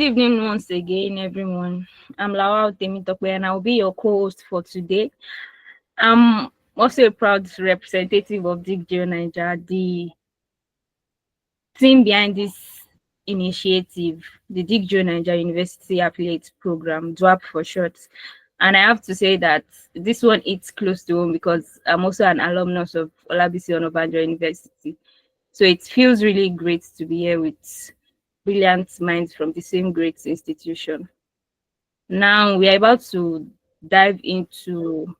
evening once again, everyone. I'm Lawal Temitope and I'll be your co-host for today. I'm also a proud representative of DigGeoNaija, the team behind this initiative, the DigGeoNaija University Affiliate Program, DUAP for short. And I have to say that this one is close to home because I'm also an alumnus of Olabisi Onabanjo University. So it feels really great to be here with brilliant minds from the same great institution. Now we are about to dive into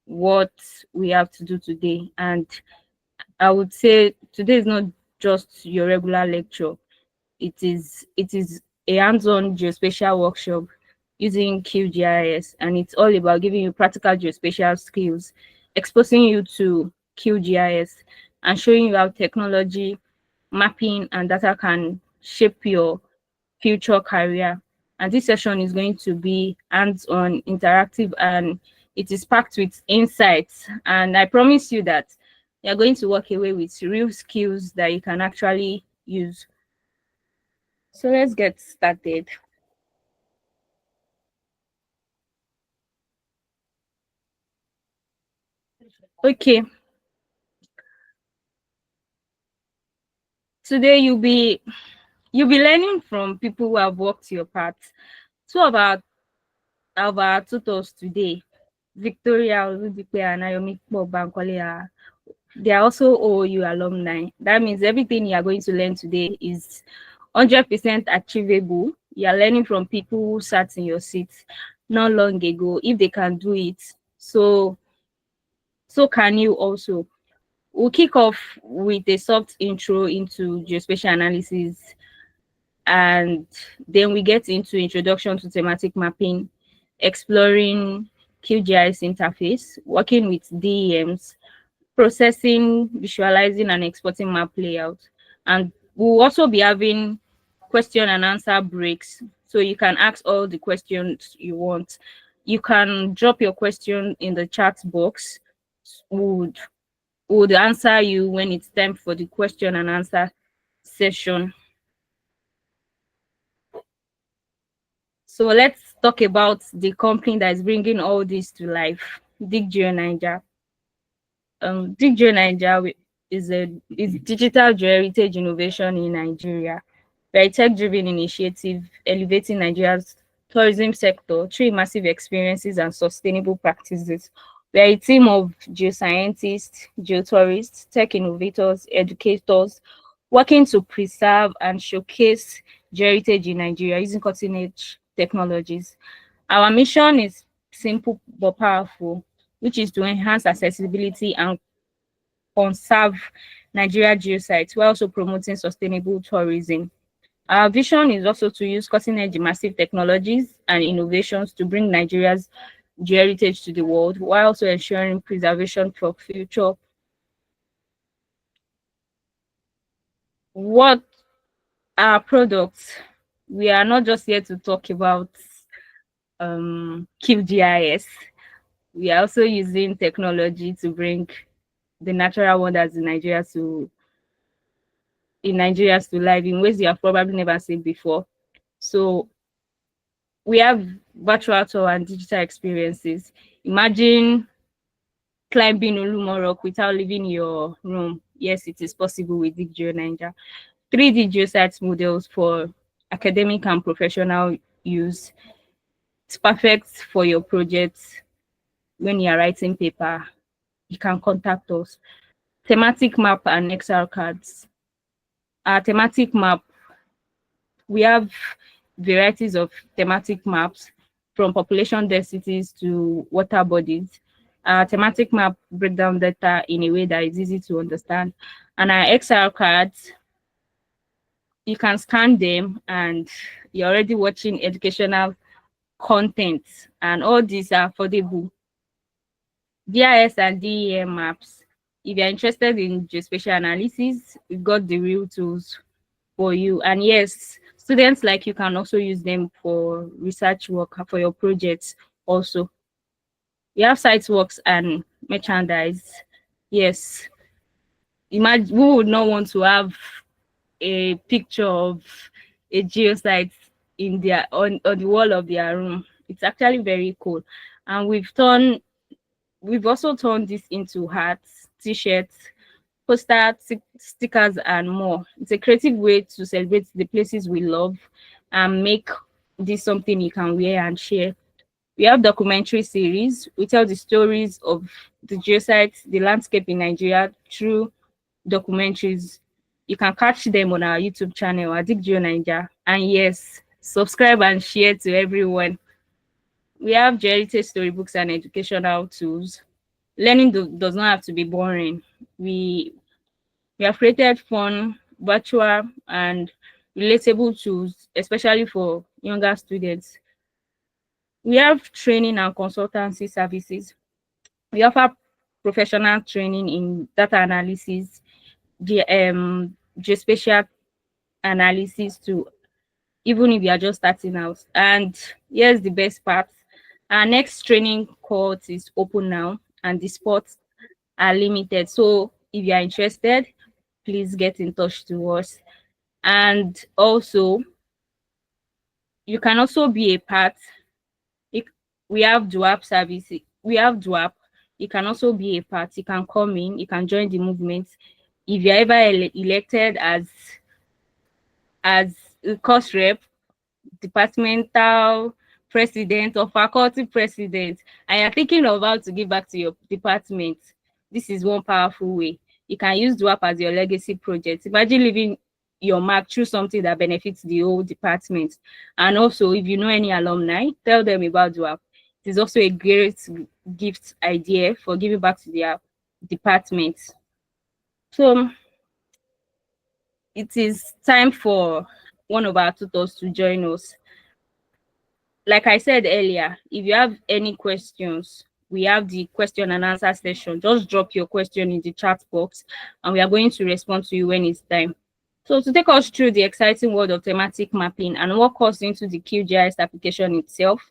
what we have to do today. And I would say today is not just your regular lecture. It is a hands-on geospatial workshop using QGIS, and it's all about giving you practical geospatial skills, exposing you to QGIS, and showing you how technology, mapping, and data can shape your future career. And this session is going to be hands-on, interactive, and it is packed with insights. And I promise you that you're going to walk away with real skills that you can actually use. So let's get started. Okay, today you'll be learning from people who have walked your path. Two of our tutors today, Victoria Oludipe and Ayomi Bankole, they are also OOU alumni. That means everything you are going to learn today is 100% achievable. You are learning from people who sat in your seats not long ago. If they can do it, so can you also. We'll kick off with a soft intro into geospatial analysis, and then we get into introduction to thematic mapping, exploring QGIS interface, working with DEMs, processing, visualizing, and exporting map layout. And we'll also be having question and answer breaks, so you can ask all the questions you want. You can drop your question in the chat box. Would answer you when it's time for the question and answer session. So let's talk about the company that is bringing all this to life, DigGeoNaija. DigGeoNaija is digital heritage innovation in Nigeria. We're a tech-driven initiative elevating Nigeria's tourism sector through immersive experiences and sustainable practices. We're a team of geoscientists, geotourists, tech innovators, educators, working to preserve and showcase heritage in Nigeria using cutting-edge technologies. Our mission is simple but powerful, which is to enhance accessibility and conserve Nigeria geosites while also promoting sustainable tourism. Our vision is also to use cutting-edge immersive technologies and innovations to bring Nigeria's geoheritage to the world, while also ensuring preservation for future. What are products? We are not just here to talk about QGIS. We are also using technology to bring the natural wonders in Nigeria to life in ways you have probably never seen before. So we have virtual tour and digital experiences. Imagine climbing Olumo Rock without leaving your room. Yes, it is possible with DigGeoNaija. 3D geosite models for academic and professional use. It's perfect for your projects. When you are writing paper, you can contact us. Thematic map and Excel cards. Our thematic map, we have varieties of thematic maps from population densities to water bodies. Our thematic map break down data in a way that is easy to understand. And our Excel cards, you can scan them and you're already watching educational content, and all these are affordable. GIS and DEM maps. If you're interested in geospatial analysis, we've got the real tools for you. And yes, students like you can also use them for research work for your projects also. We have site works and merchandise. Yes, imagine who would not want to have a picture of a geosite in their on the wall of their room. It's actually very cool. And we've also turned this into hats, t-shirts, posters, stickers, and more. It's a creative way to celebrate the places we love and make this something you can wear and share. We have documentary series. We tell the stories of the geosites, the landscape in Nigeria through documentaries. You can catch them on our YouTube channel at DigGeoNaija. And yes, subscribe and share to everyone. We have heritage storybooks and educational tools. Learning does not have to be boring. We we have created fun, virtual, and relatable tools, especially for younger students. We have training and consultancy services. We offer professional training in data analysis, geospatial analysis to even if you are just starting out. And here's the best part. Our next training course is open now and the spots are limited. So if you are interested, please get in touch to us. And also, you can also be a part. It, we have DUAP services. We have DUAP. You can also be a part. You can come in. You can join the movement. If you're ever elected as a course rep, departmental president, or faculty president, and you're thinking of how to give back to your department, this is one powerful way. You can use DUAP as your legacy project. Imagine leaving your mark through something that benefits the whole department. And also, if you know any alumni, tell them about DUAP. It is also a great gift idea for giving back to their department. So it is time for one of our tutors to join us. Like I said earlier, if you have any questions, we have the question and answer session. Just drop your question in the chat box and we are going to respond to you when it's time. So to take us through the exciting world of thematic mapping and what goes into the QGIS application itself,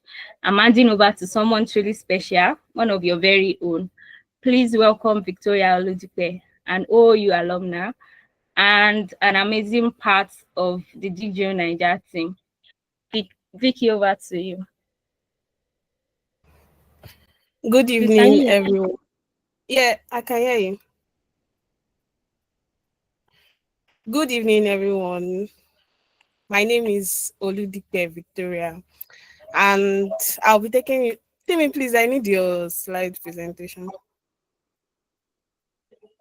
I'm handing over to someone truly special, one of your very own. Please welcome Victoria Oludipe, an OU alumna and an amazing part of the DigGeoNaija team. Vicky, over to you. Good Please, can evening, you hear me? everyone. Yeah, I can hear you. Good evening, everyone. My name is Oludipe Victoria, and I'll be taking you. Timmy, please, I need your slide presentation.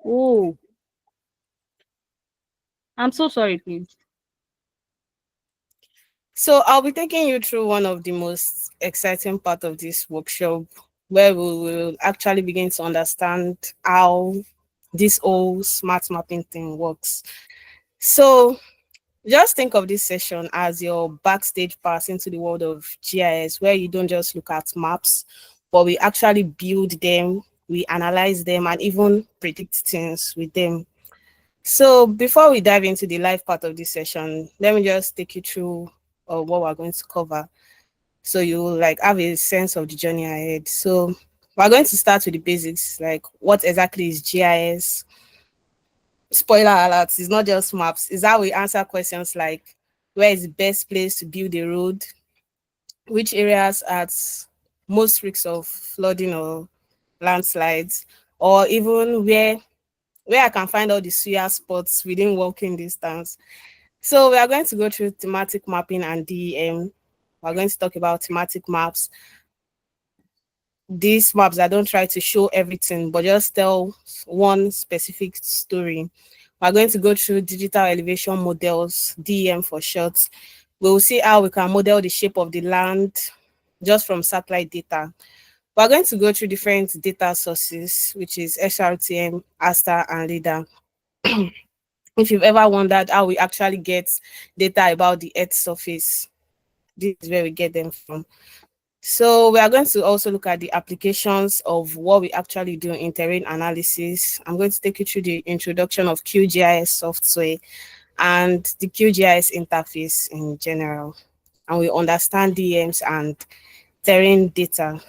Oh, I'm so sorry, please. So I'll be taking you through one of the most exciting part of this workshop, where we will actually begin to understand how this whole smart mapping thing works. So just think of this session as your backstage pass into the world of GIS, where you don't just look at maps, but we actually build them, we analyze them, and even predict things with them. So before we dive into the live part of this session, let me just take you through what we're going to cover, so you will like have a sense of the journey ahead. So we're going to start with the basics, like what exactly is GIS. Spoiler alert, it's not just maps. It's how we answer questions like where is the best place to build a road, which areas are at most risks of flooding or landslides, or even where I can find all the suya spots within walking distance. So we are going to go through thematic mapping and DEM. We're going to talk about thematic maps. These maps that don't try to show everything, but just tell one specific story. We're going to go through digital elevation models, DEM for short. We will see how we can model the shape of the land just from satellite data. We're going to go through different data sources, which is SRTM, ASTA, and LIDAR. If you've ever wondered how we actually get data about the Earth's surface, this is where we get them from. So we are going to also look at the applications of what we actually do in terrain analysis. I'm going to take you through the introduction of QGIS software and the QGIS interface in general. And we understand DMs and terrain data.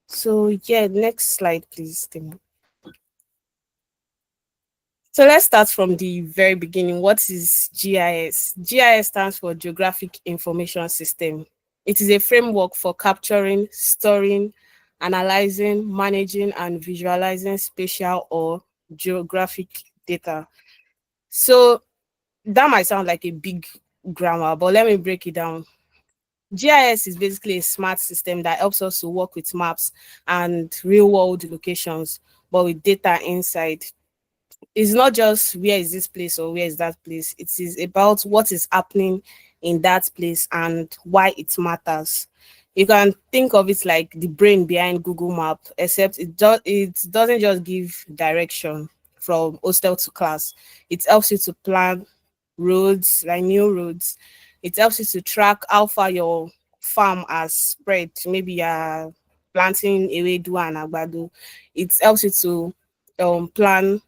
So yeah, next slide, please, Tim. So let's start from the very beginning. What is GIS? GIS stands for Geographic Information System. It is a framework for capturing, storing, analyzing, managing, and visualizing spatial or geographic data. So that might sound like a big grammar, but let me break it down. GIS is basically a smart system that helps us to work with maps and real world locations, but with data inside. It's not just where is this place or where is that place. It is about what is happening in that place and why it matters. You can think of it like the brain behind Google Map, except it doesn't just give direction from hostel to class. It helps you to plan roads, like new roads. It helps you to track how far your farm has spread. Maybe you're planting ewedu and agbado. It helps you to plan,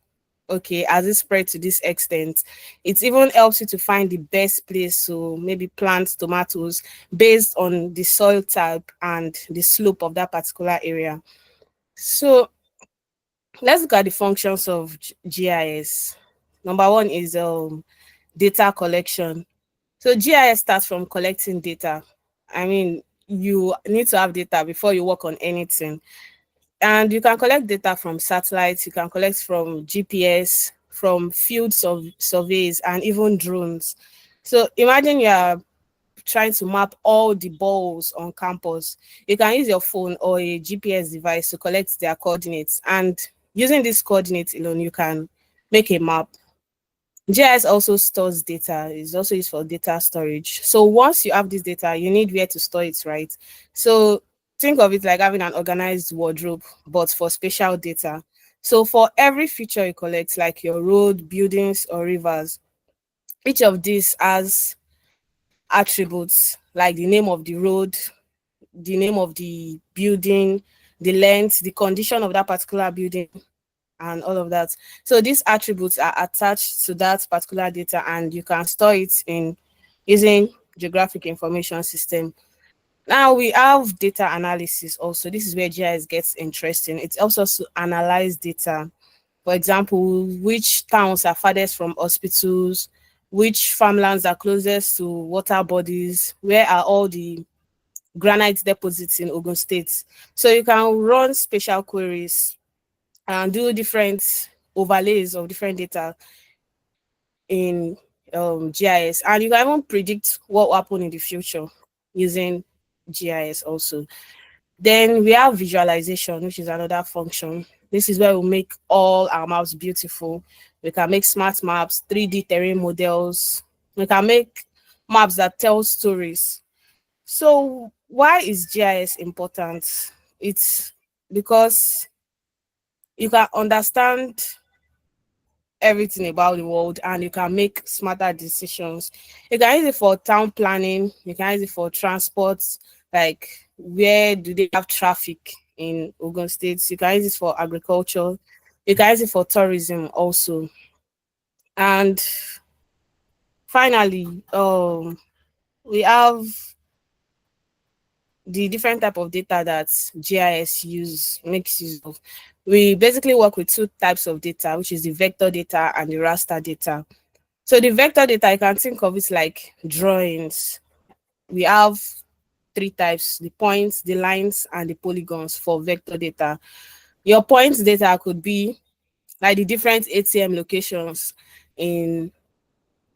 okay, as it spread to this extent. It even helps you to find the best place to maybe plant tomatoes based on the soil type and the slope of that particular area. So let's look at the functions of GIS. Number one is data collection. So GIS starts from collecting data. I mean, you need to have data before you work on anything. And you can collect data from satellites, you can collect from GPS, from fields of surveys, and even drones. So imagine you are trying to map all the balls on campus. You can use your phone or a GPS device to collect their coordinates. And using these coordinates alone, you can make a map. GIS also stores data. It's also used for data storage. So once you have this data, you need where to store it, right? So think of it like having an organized wardrobe, but for spatial data. So for every feature you collect, like your road, buildings, or rivers, each of these has attributes like the name of the road, the name of the building, the length, the condition of that particular building, and all of that. So these attributes are attached to that particular data and you can store it in using geographic information system. Now we have data analysis also. This is where GIS gets interesting. It helps us to analyze data. For example, which towns are farthest from hospitals, which farmlands are closest to water bodies, where are all the granite deposits in Ogun State. So you can run spatial queries and do different overlays of different data in GIS, and you can even predict what will happen in the future using GIS also. Then we have visualization, which is another function. This is where we make all our maps beautiful. We can make smart maps, 3D terrain models. We can make maps that tell stories. So why is GIS important? It's because you can understand everything about the world and you can make smarter decisions. You can use it for town planning, you can use it for transport, like where do they have traffic in Ogun State. You can use it for agriculture, you can use it for tourism also. And finally, we have the different type of data that GIS makes use of. We basically work with two types of data, which is the vector data and the raster data. So the vector data, I can think of it like drawings. We have three types: the points, the lines, and the polygons for vector data. Your points data could be like the different ATM locations in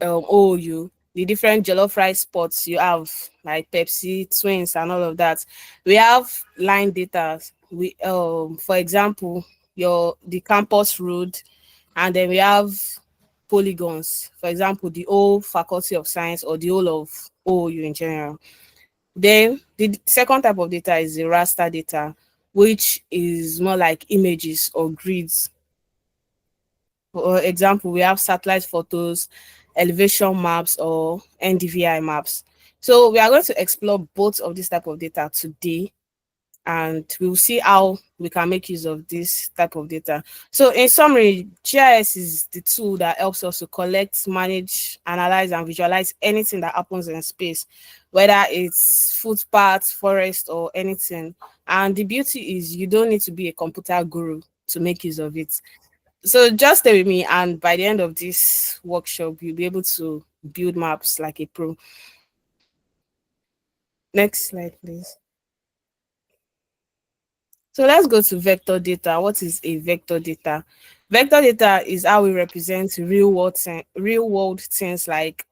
OU, the different jollof rice spots you have, like Pepsi, Twins, and all of that. We have line data. We for example, the campus road, and then we have polygons. For example, the whole Faculty of Science or the whole of OU in general. Then the second type of data is the raster data, which is more like images or grids. For example, we have satellite photos, elevation maps, or NDVI maps. So we are going to explore both of this type of data today, and we will see how we can make use of this type of data. So in summary, GIS is the tool that helps us to collect, manage, analyze, and visualize anything that happens in space, whether it's footpaths, forest, or anything. And the beauty is you don't need to be a computer guru to make use of it. So just stay with me, and by the end of this workshop, you'll be able to build maps like a pro. Next slide, please. So let's go to vector data. What is a vector data? Vector data is how we represent real world things like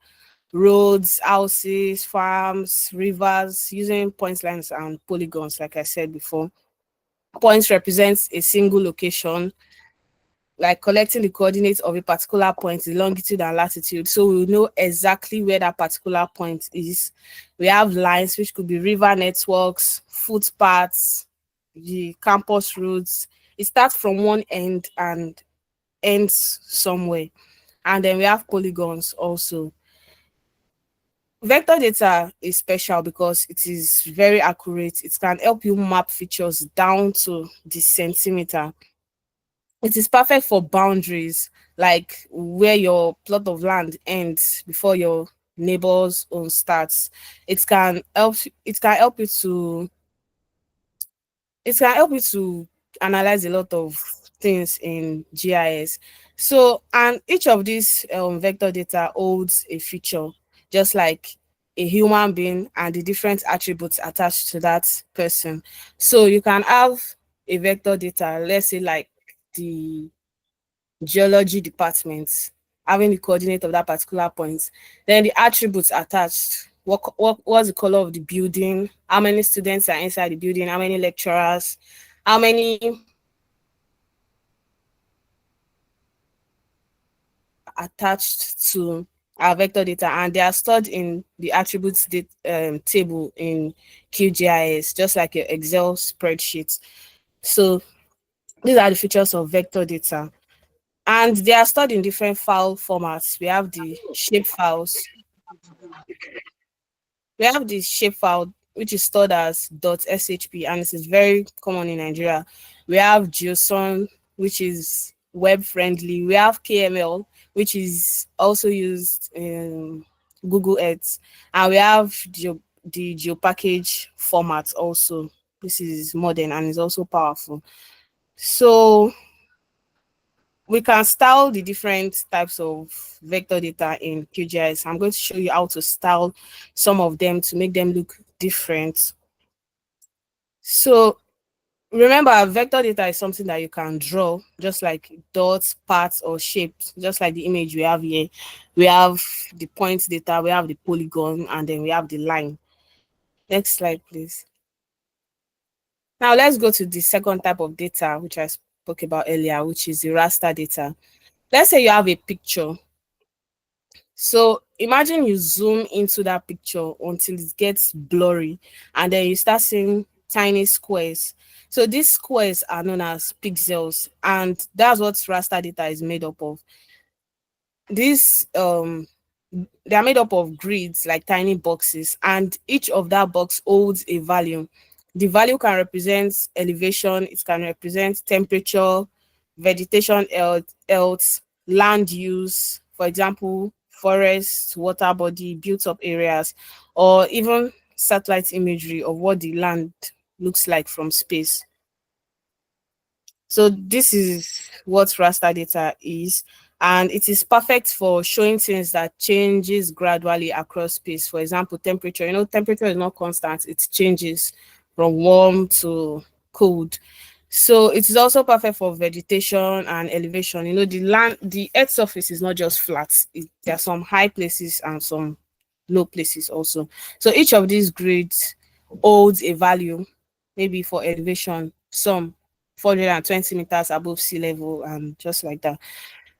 roads, houses, farms, rivers, using point lines and polygons, like I said before. Points represents a single location, like collecting the coordinates of a particular point, the longitude and latitude, so we know exactly where that particular point is. We have lines, which could be river networks, footpaths, the campus routes. It starts from one end and ends somewhere. And then we have polygons also. Vector data is special because it is very accurate. It can help you map features down to the centimeter. It is perfect for boundaries, like where your plot of land ends before your neighbor's own starts. It can help you to analyze a lot of things in GIS. So, and each of these vector data holds a feature, just like a human being and the different attributes attached to that person. So you can have a vector data, let's say like the geology department, having the coordinate of that particular point, then the attributes attached. What's the color of the building? How many students are inside the building? How many lecturers? How many attached to our vector data, and they are stored in the attributes table in QGIS, just like your Excel spreadsheet. So these are the features of vector data. And they are stored in different file formats. We have the shape file, which is stored as .shp, and it is very common in Nigeria. We have JSON, which is web friendly. We have KML, which is also used in Google Earth, and we have the GeoPackage format also. This is modern and is also powerful. So we can style the different types of vector data in QGIS. I'm going to show you how to style some of them to make them look different. So remember, vector data is something that you can draw, just like dots, parts, or shapes, just like the image we have here. We have the point data, we have the polygon, and then we have the line. Next slide, please. Now let's go to the second type of data, which I spoke about earlier, which is the raster data. Let's say you have a picture. So imagine you zoom into that picture until it gets blurry, and then you start seeing tiny squares. So these squares are known as pixels, and that's what raster data is made up of. These they are made up of grids, like tiny boxes, and each of that box holds a value. The value can represent elevation, it can represent temperature, vegetation health, land use, for example, forests, water body, built up areas, or even satellite imagery of what the land looks like from space. So this is what raster data is, and it is perfect for showing things that changes gradually across space. For example, temperature. Temperature is not constant; it changes from warm to cold. So it is also perfect for vegetation and elevation. The Earth surface is not just flat. There are some high places and some low places also. So each of these grids holds a value, maybe for elevation, some 420 meters above sea level, and just like that.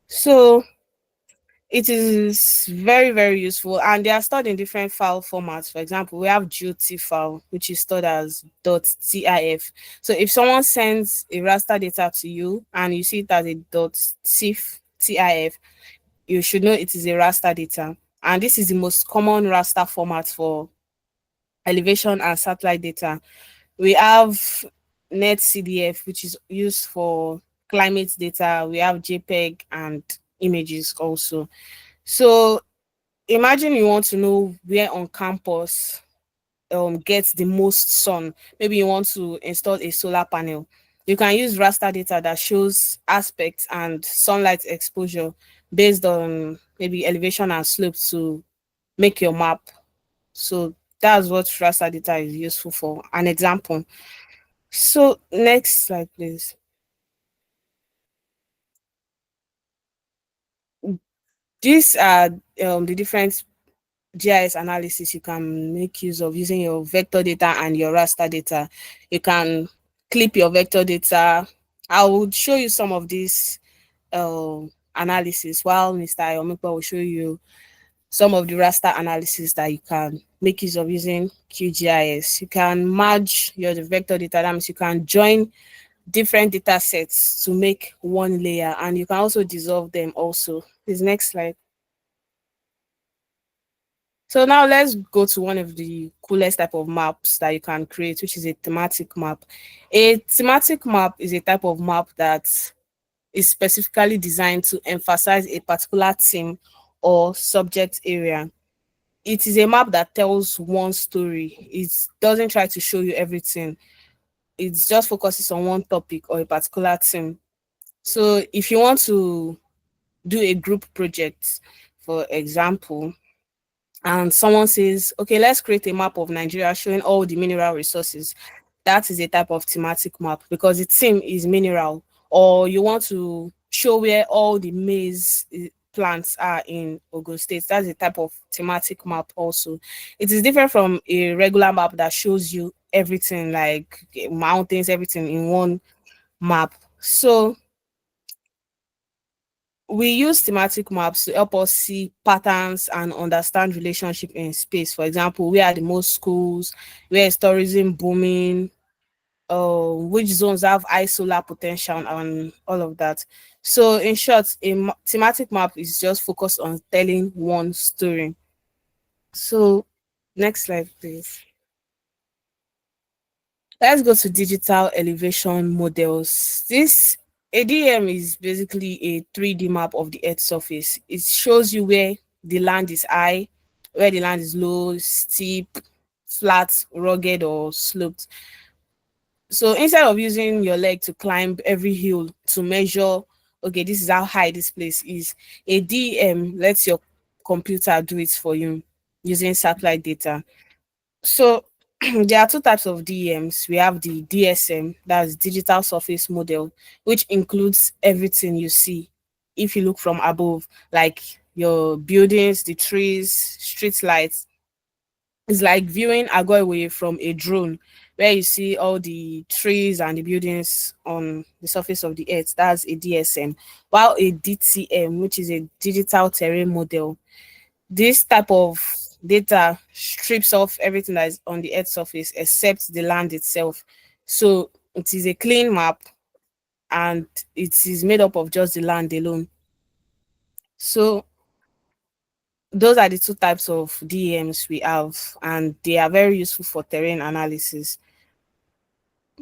So it is very, very useful, and they are stored in different file formats. For example, we have GOT file, which is stored as .tif. So if someone sends a raster data to you and you see it as a .tif, you should know it is a raster data. And this is the most common raster format for elevation and satellite data. We have NetCDF, which is used for climate data. We have JPEG and images also. So imagine you want to know where on campus gets the most sun. Maybe you want to install a solar panel. You can use raster data that shows aspects and sunlight exposure based on maybe elevation and slope to make your map. So that's what raster data is useful for. An example. So next slide, please. These are the different GIS analysis you can make use of using your vector data and your raster data. You can clip your vector data. I will show you some of these analysis while Mr. Ayomipo will show you some of the raster analysis that you can make use of using QGIS. You can merge your vector data. That means you can join different data sets to make one layer, and you can also dissolve them also. This next slide. So now let's go to one of the coolest type of maps that you can create, which is a thematic map. A thematic map is a type of map that is specifically designed to emphasize a particular theme or subject area. It is a map that tells one story. It doesn't try to show you everything. It just focuses on one topic or a particular theme. So if you want to do a group project, for example, and someone says, okay, let's create a map of Nigeria showing all the mineral resources. That is a type of thematic map because the theme is mineral. Or you want to show where all the maize plants are in Ogun State. That's a type of thematic map also. It is different from a regular map that shows you everything like mountains, everything in one map. So we use thematic maps to help us see patterns and understand relationship in space. For example, where are the most schools, where is tourism booming, which zones have high solar potential and all of that. So in short, a thematic map is just focused on telling one story. So next slide, please. Let's go to digital elevation models. This ADM is basically a 3D map of the Earth's surface. It shows you where the land is high, where the land is low, steep, flat, rugged, or sloped. So instead of using your leg to climb every hill to measure, okay, this is how high this place is, a DEM lets your computer do it for you using satellite data. So there are two types of DEMs. We have the DSM, that's digital surface model, which includes everything you see. If you look from above, like your buildings, the trees, street lights, it's like viewing Iwoye from a drone, where you see all the trees and the buildings on the surface of the earth. That's a DSM. While a DTM, which is a digital terrain model, this type of data strips off everything that is on the earth surface except the land itself. So it is a clean map and it is made up of just the land alone. So those are the two types of DEMs we have, and they are very useful for terrain analysis.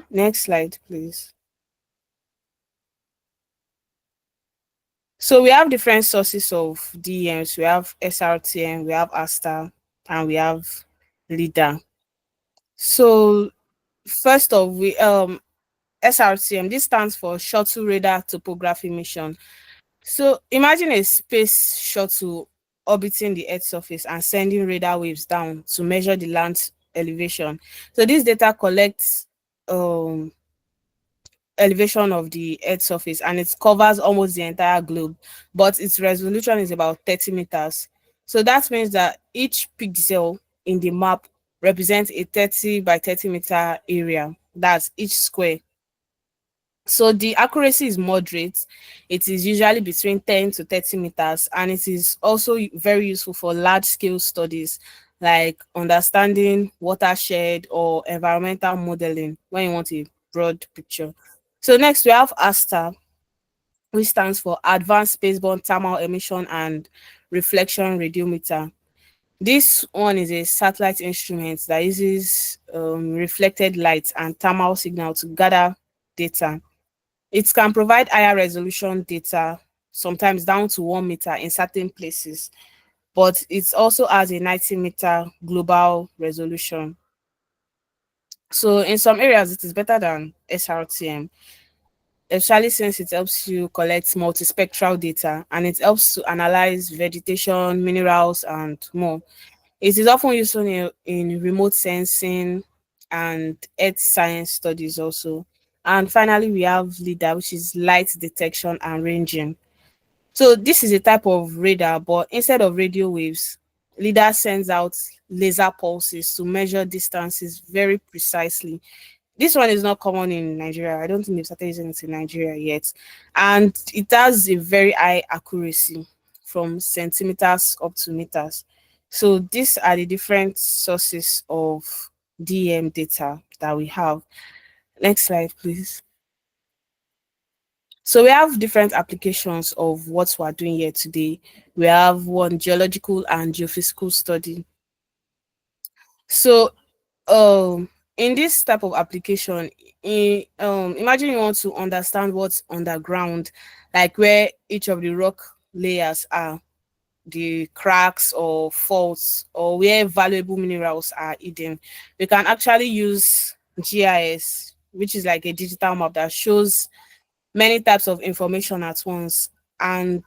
Next slide, please. So we have different sources of DEMs. We have SRTM, we have ASTA, and we have LIDAR. So first of we SRTM, this stands for Shuttle Radar Topography Mission. So imagine a space shuttle orbiting the Earth's surface and sending radar waves down to measure the land's elevation. So this data collects elevation of the Earth's surface and it covers almost the entire globe, but its resolution is about 30 meters. So that means that each pixel in the map represents a 30 by 30 meter area. That's each square. So the accuracy is moderate. It is usually between 10 to 30 meters, and it is also very useful for large scale studies like understanding watershed or environmental modeling when you want a broad picture. So next we have ASTA, which stands for Advanced Spaceborne Thermal Emission and Reflection Radiometer. This one is a satellite instrument that uses reflected light and thermal signal to gather data. It can provide higher resolution data, sometimes down to 1 meter in certain places, but it also has a 90-meter global resolution. So in some areas, it is better than SRTM, especially since it helps you collect multispectral data and it helps to analyze vegetation, minerals, and more. It is often used in remote sensing and earth science studies also. And finally, we have LIDAR, which is light detection and ranging. So this is a type of radar, but instead of radio waves, LIDAR sends out laser pulses to measure distances very precisely. This one is not common in Nigeria. I don't think they've started using it in Nigeria yet. And it has a very high accuracy from centimeters up to meters. So these are the different sources of DM data that we have. Next slide, please. So we have different applications of what we are doing here today. We have one geological and geophysical study. So in this type of application, imagine you want to understand what's underground, like where each of the rock layers are, the cracks or faults, or where valuable minerals are hidden. We can actually use GIS, which is like a digital map that shows many types of information at once, and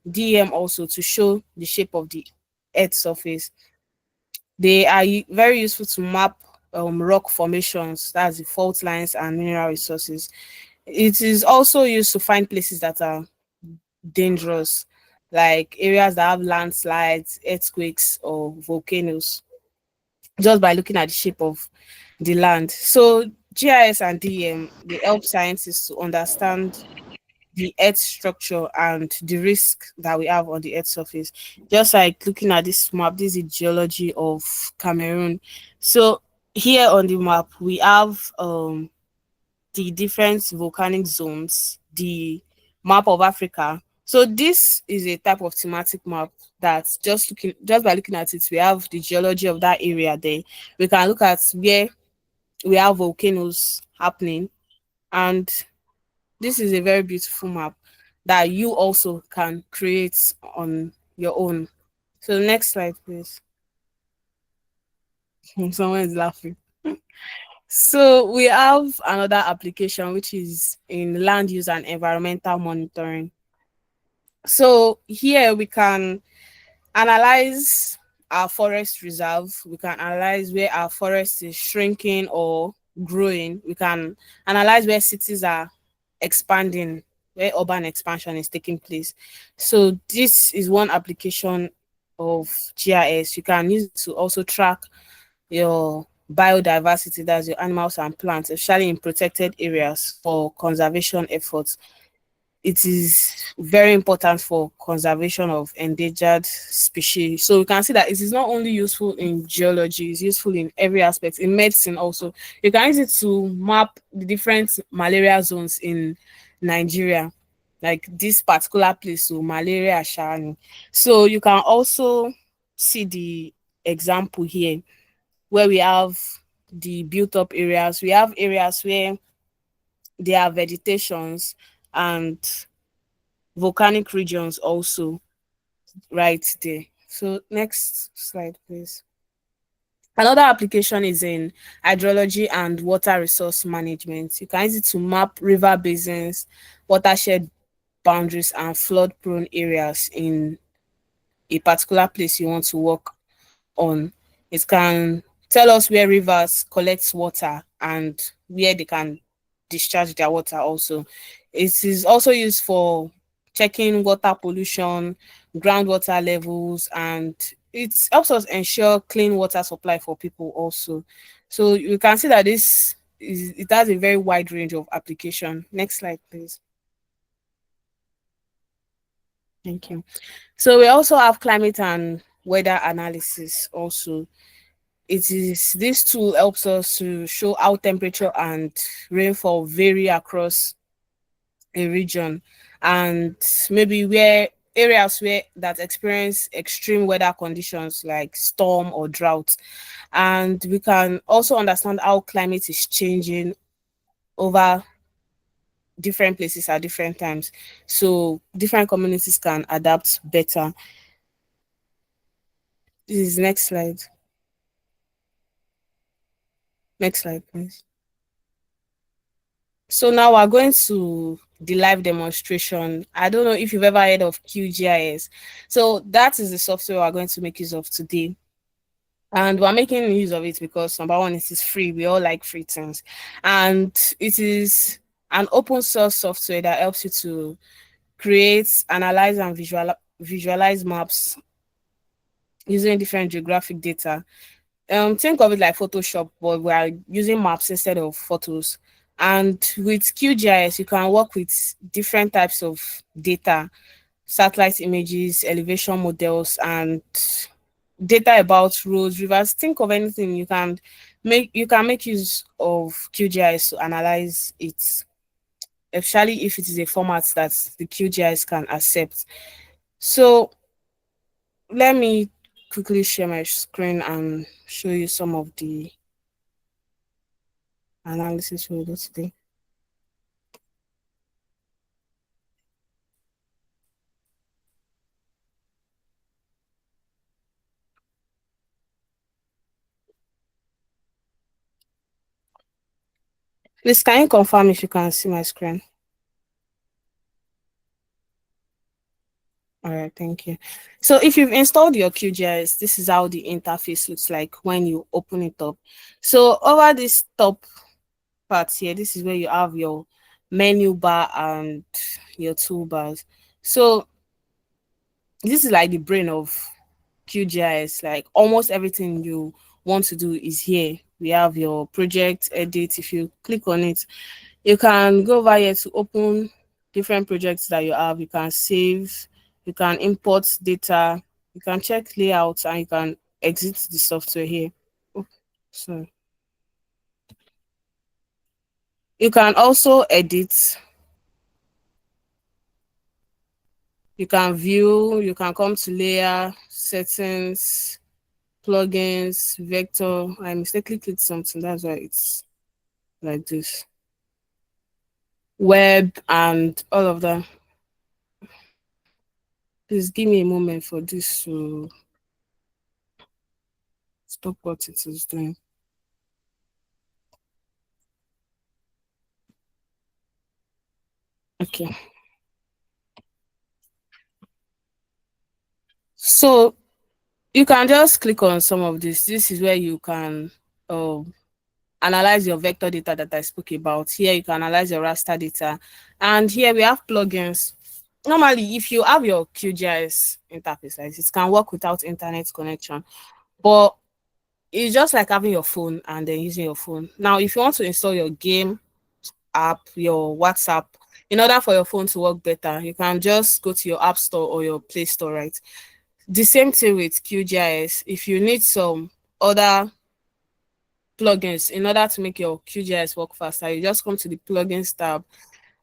DM also to show the shape of the earth surface. They are very useful to map rock formations, that's the fault lines and mineral resources. It is also used to find places that are dangerous, like areas that have landslides, earthquakes, or volcanoes, just by looking at the shape of the land. So GIS and DM, they help scientists to understand the earth structure and the risk that we have on the earth surface. Just like looking at this map, this is the geology of Cameroon. So here on the map we have the different volcanic zones, the map of Africa. So this is a type of thematic map that just by looking at it, we have the geology of that area there. We can look at where we have volcanoes happening, and this is a very beautiful map that you also can create on your own. So next slide, please. Someone is laughing. So we have another application which is in land use and environmental monitoring. So here we can analyze our forest reserve. We can analyze where our forest is shrinking or growing. We can analyze where cities are expanding, where urban expansion is taking place. So this is one application of GIS. You can use it to also track your biodiversity, that's your animals and plants, especially in protected areas for conservation efforts. It is very important for conservation of endangered species. So we can see that it is not only useful in geology, it's useful in every aspect. In medicine also, you can use it to map the different malaria zones in Nigeria, like this particular place, so malaria Shani. So you can also see the example here where we have the built up areas. We have areas where there are vegetations and volcanic regions also right there. So next slide, please. Another application is in hydrology and water resource management. You can use it to map river basins, watershed boundaries, and flood prone areas in a particular place you want to work on. It can tell us where rivers collect water and where they can discharge their water also. It is also used for checking water pollution, groundwater levels, and it helps us ensure clean water supply for people also. So you can see that it has a very wide range of application. Next slide, please. Thank you. So we also have climate and weather analysis also. It is this tool helps us to show how temperature and rainfall vary across a region, and maybe where areas where that experience extreme weather conditions like storm or drought. And we can also understand how climate is changing over different places at different times, so different communities can adapt better. This is next slide. Next slide, please. So now we're going to the live demonstration. I don't know if you've ever heard of QGIS. So that is the software we're going to make use of today. And we're making use of it because number one, it is free. We all like free things. And it is an open source software that helps you to create, analyze, and visualize maps using different geographic data. Think of it like Photoshop, but we are using maps instead of photos. And with QGIS, you can work with different types of data, satellite images, elevation models, and data about roads, rivers. Think of anything you can make use of QGIS to analyze it, especially if it is a format that the QGIS can accept. So let me quickly share my screen and show you some of the analysis we'll do today. Please, can you confirm if you can see my screen? All right, thank you. So if you've installed your QGIS, this is how the interface looks like when you open it up. So over this top part here, this is where you have your menu bar and your toolbars. So this is like the brain of QGIS. Like almost everything you want to do is here. We have your project edit. If you click on it, you can go over here to open different projects that you have. You can save, you can import data, you can check layouts, and you can exit the software here. Oh, sorry. You can also edit, you can view, you can come to layer, settings, plugins, vector. I mistakenly clicked something, that's why it's like this. Web and all of that. Please give me a moment for this to stop what it is doing. Okay. So you can just click on some of this. This is where you can analyze your vector data that I spoke about. Here you can analyze your raster data. And here we have plugins. Normally, if you have your QGIS interface like this, it can work without internet connection. But it's just like having your phone and then using your phone. Now, if you want to install your game app, your WhatsApp, in order for your phone to work better, you can just go to your App Store or your Play Store, right? The same thing with QGIS. If you need some other plugins in order to make your QGIS work faster, you just come to the plugins tab,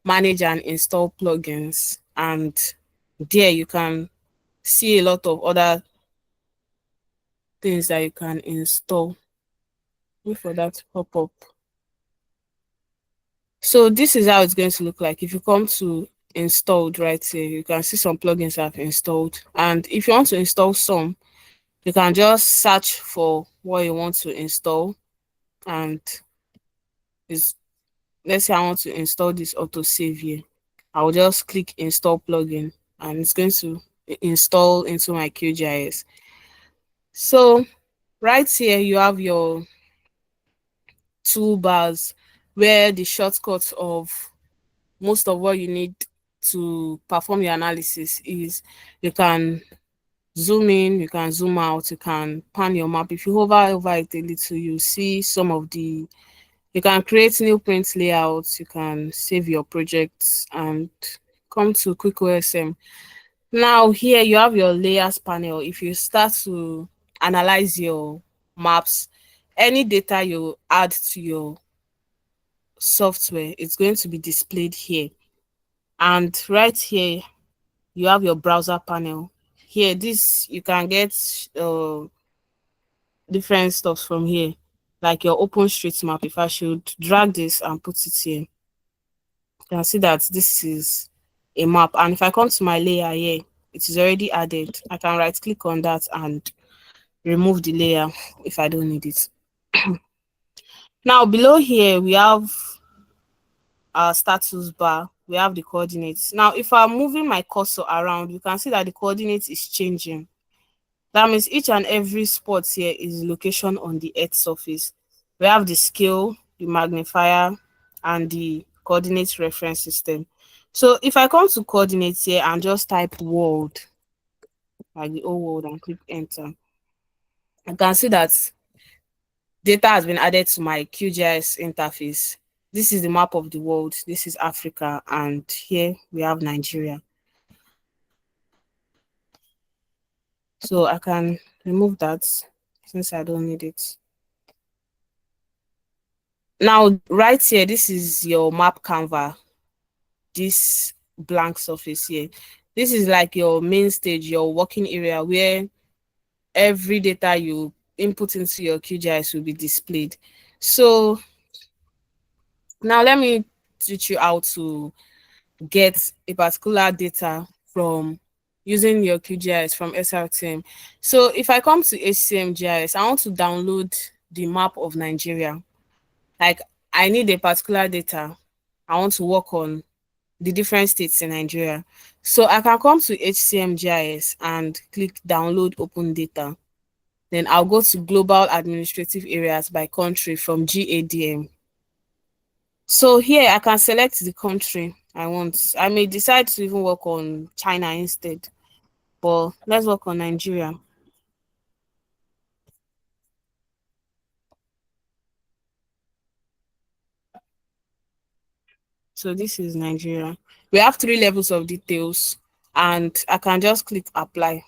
manage and install plugins, and there you can see a lot of other things that you can install. Wait for that to pop up. So this is how it's going to look like. If you come to installed right here, you can see some plugins I've installed. And if you want to install some, you can just search for what you want to install. And is let's say I want to install this autosave here. I'll just click install plugin and it's going to install into my QGIS. So right here you have your toolbars where the shortcuts of most of what you need to perform your analysis is. You can zoom in, you can zoom out, you can pan your map. If you hover over it a little, you see some of the, you can create new print layouts, you can save your projects and come to quick OSM. Now here you have your layers panel. If you start to analyze your maps, any data you add to your software, it's going to be displayed here. And right here, you have your browser panel. Here, this you can get different stuff from here, like your OpenStreetMap. If I should drag this and put it here, you can see that this is a map. And if I come to my layer here, it is already added. I can right click on that and remove the layer if I don't need it. Now below here we have our status bar, we have the coordinates. Now if I'm moving my cursor around, you can see that the coordinates is changing. That means each and every spot here is location on the earth surface. We have the scale, the magnifier, and the coordinate reference system. So if I come to coordinates here and just type world, like the whole world, and click enter, I can see that data has been added to my QGIS interface. This is the map of the world. This is Africa, and here we have Nigeria. So I can remove that since I don't need it. Now, right here, this is your map canvas, this blank surface here. This is like your main stage, your working area where every data you input into your QGIS will be displayed. So now let me teach you how to get a particular data from using your QGIS from SRTM. So if I come to HCM I want to download the map of Nigeria. Like I need a particular data. I want to work on the different states in Nigeria. So I can come to HCM and click download open data. Then I'll go to global administrative areas by country from GADM. So here I can select the country I want. I may decide to even work on China instead, but let's work on Nigeria. So this is Nigeria. We have 3 levels of details, and I can just click apply.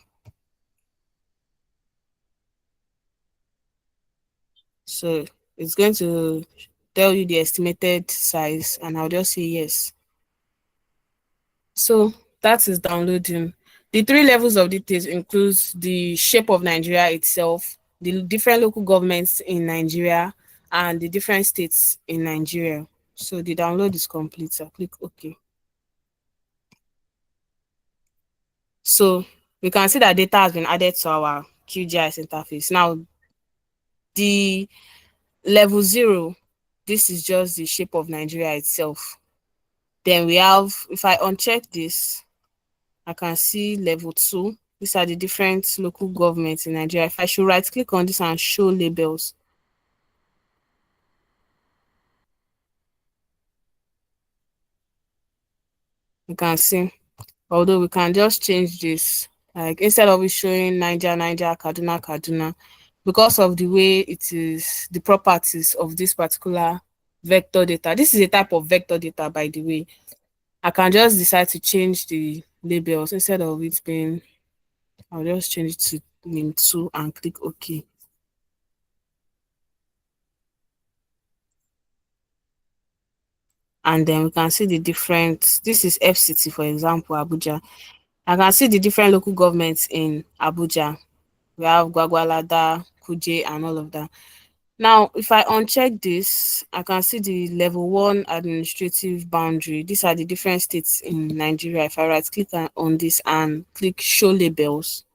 So it's going to tell you the estimated size, and I'll just say yes. So that is downloading. The 3 levels of details includes the shape of Nigeria itself, the different local governments in Nigeria, and the different states in Nigeria. So the download is complete. So click OK. So we can see that data has been added to our QGIS interface. Now, the level 0, this is just the shape of Nigeria itself. Then we have, if I uncheck this, I can see level 2. These are the different local governments in Nigeria. If I should right click on this and show labels, you can see, although we can just change this, like instead of it showing Niger, Kaduna, Kaduna, because of the way it is, the properties of this particular vector data. This is a type of vector data, by the way. I can just decide to change the labels. Instead of it being, I'll just change it to name 2 and click OK. And then we can see the different, this is FCT, for example, Abuja. I can see the different local governments in Abuja. We have Gwagwalada, Kuje, and all of that. Now, if I uncheck this, I can see the level 1 administrative boundary. These are the different states in Nigeria. If I right click on this and click show labels,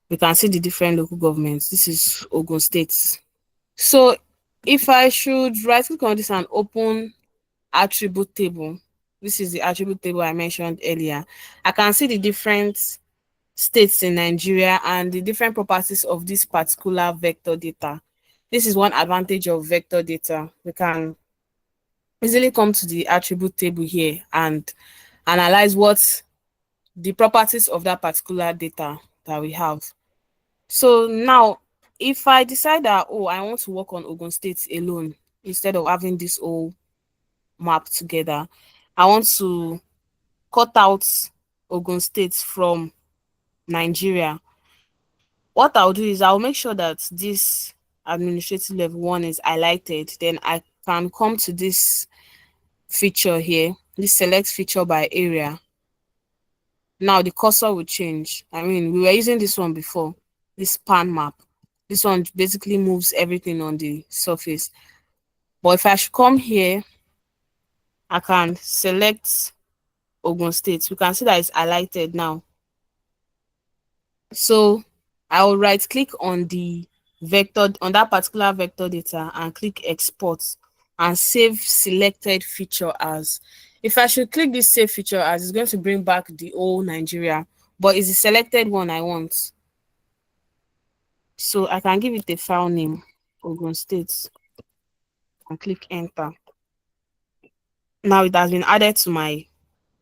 we can see the different local governments. This is Ogun State. So if I should right click on this and open attribute table, this is the attribute table I mentioned earlier, I can see the different states in Nigeria and the different properties of this particular vector data. This is one advantage of vector data. We can easily come to the attribute table here and analyze what the properties of that particular data that we have. So now, if I decide that, oh, I want to work on Ogun State alone, instead of having this whole map together, I want to cut out Ogun State from Nigeria. What I'll do is I'll make sure that this administrative level 1 is highlighted. Then I can come to this feature here, this select feature by area. Now the cursor will change. I mean, we were using this one before, this span map. This one basically moves everything on the surface. But if I should come here, I can select Ogun State. We can see that it's highlighted now. So I will right click on the vector on that particular vector data and click export and save selected feature as. If I should click this save feature as, it's going to bring back the whole Nigeria, but it's the selected one I want. So I can give it a file name, Ogun State, and click enter. Now it has been added to my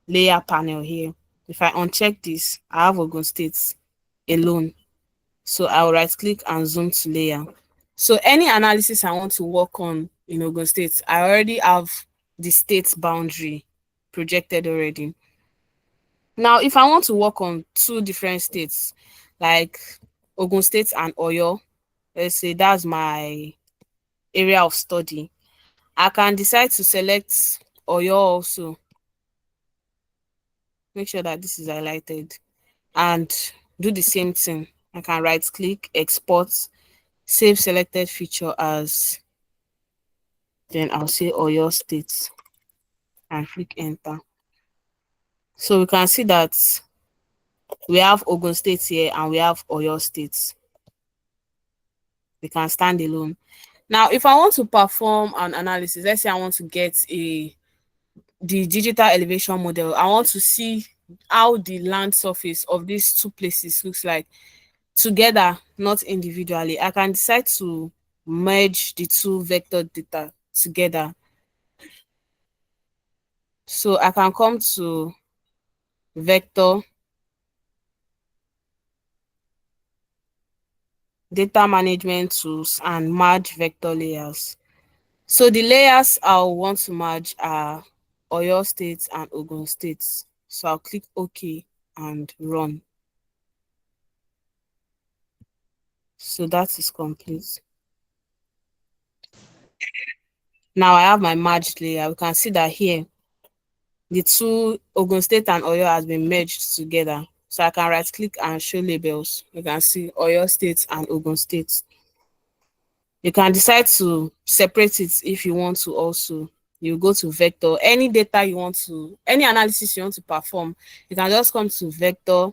layer panel here. If I uncheck this, I have Ogun State alone. So I'll right click and zoom to layer. So any analysis I want to work on in Ogun State, I already have the state boundary projected already. Now, if I want to work on two different states, like Ogun State and Oyo, let's say that's my area of study, I can decide to select Oyo also. Make sure that this is highlighted and do the same thing. I can right click, export, save selected feature as, then I'll say Oyo State and click enter. So we can see that we have Ogun State here and we have Oyo State. They can stand alone. Now, if I want to perform an analysis, let's say I want to get the digital elevation model, I want to see how the land surface of these two places looks like together, not individually. I can decide to merge the two vector data together. So I can come to vector, data management tools, and merge vector layers. So the layers I'll want to merge are Oyo State and Ogun State. So I'll click OK and run. So that is complete. Now I have my merged layer. We can see that here the two Ogun State and Oyo has been merged together. So I can right click and show labels. You can see Oyo State and Ogun State. You can decide to separate it if you want to also. You go to vector, any data you want to, any analysis you want to perform, you can just come to vector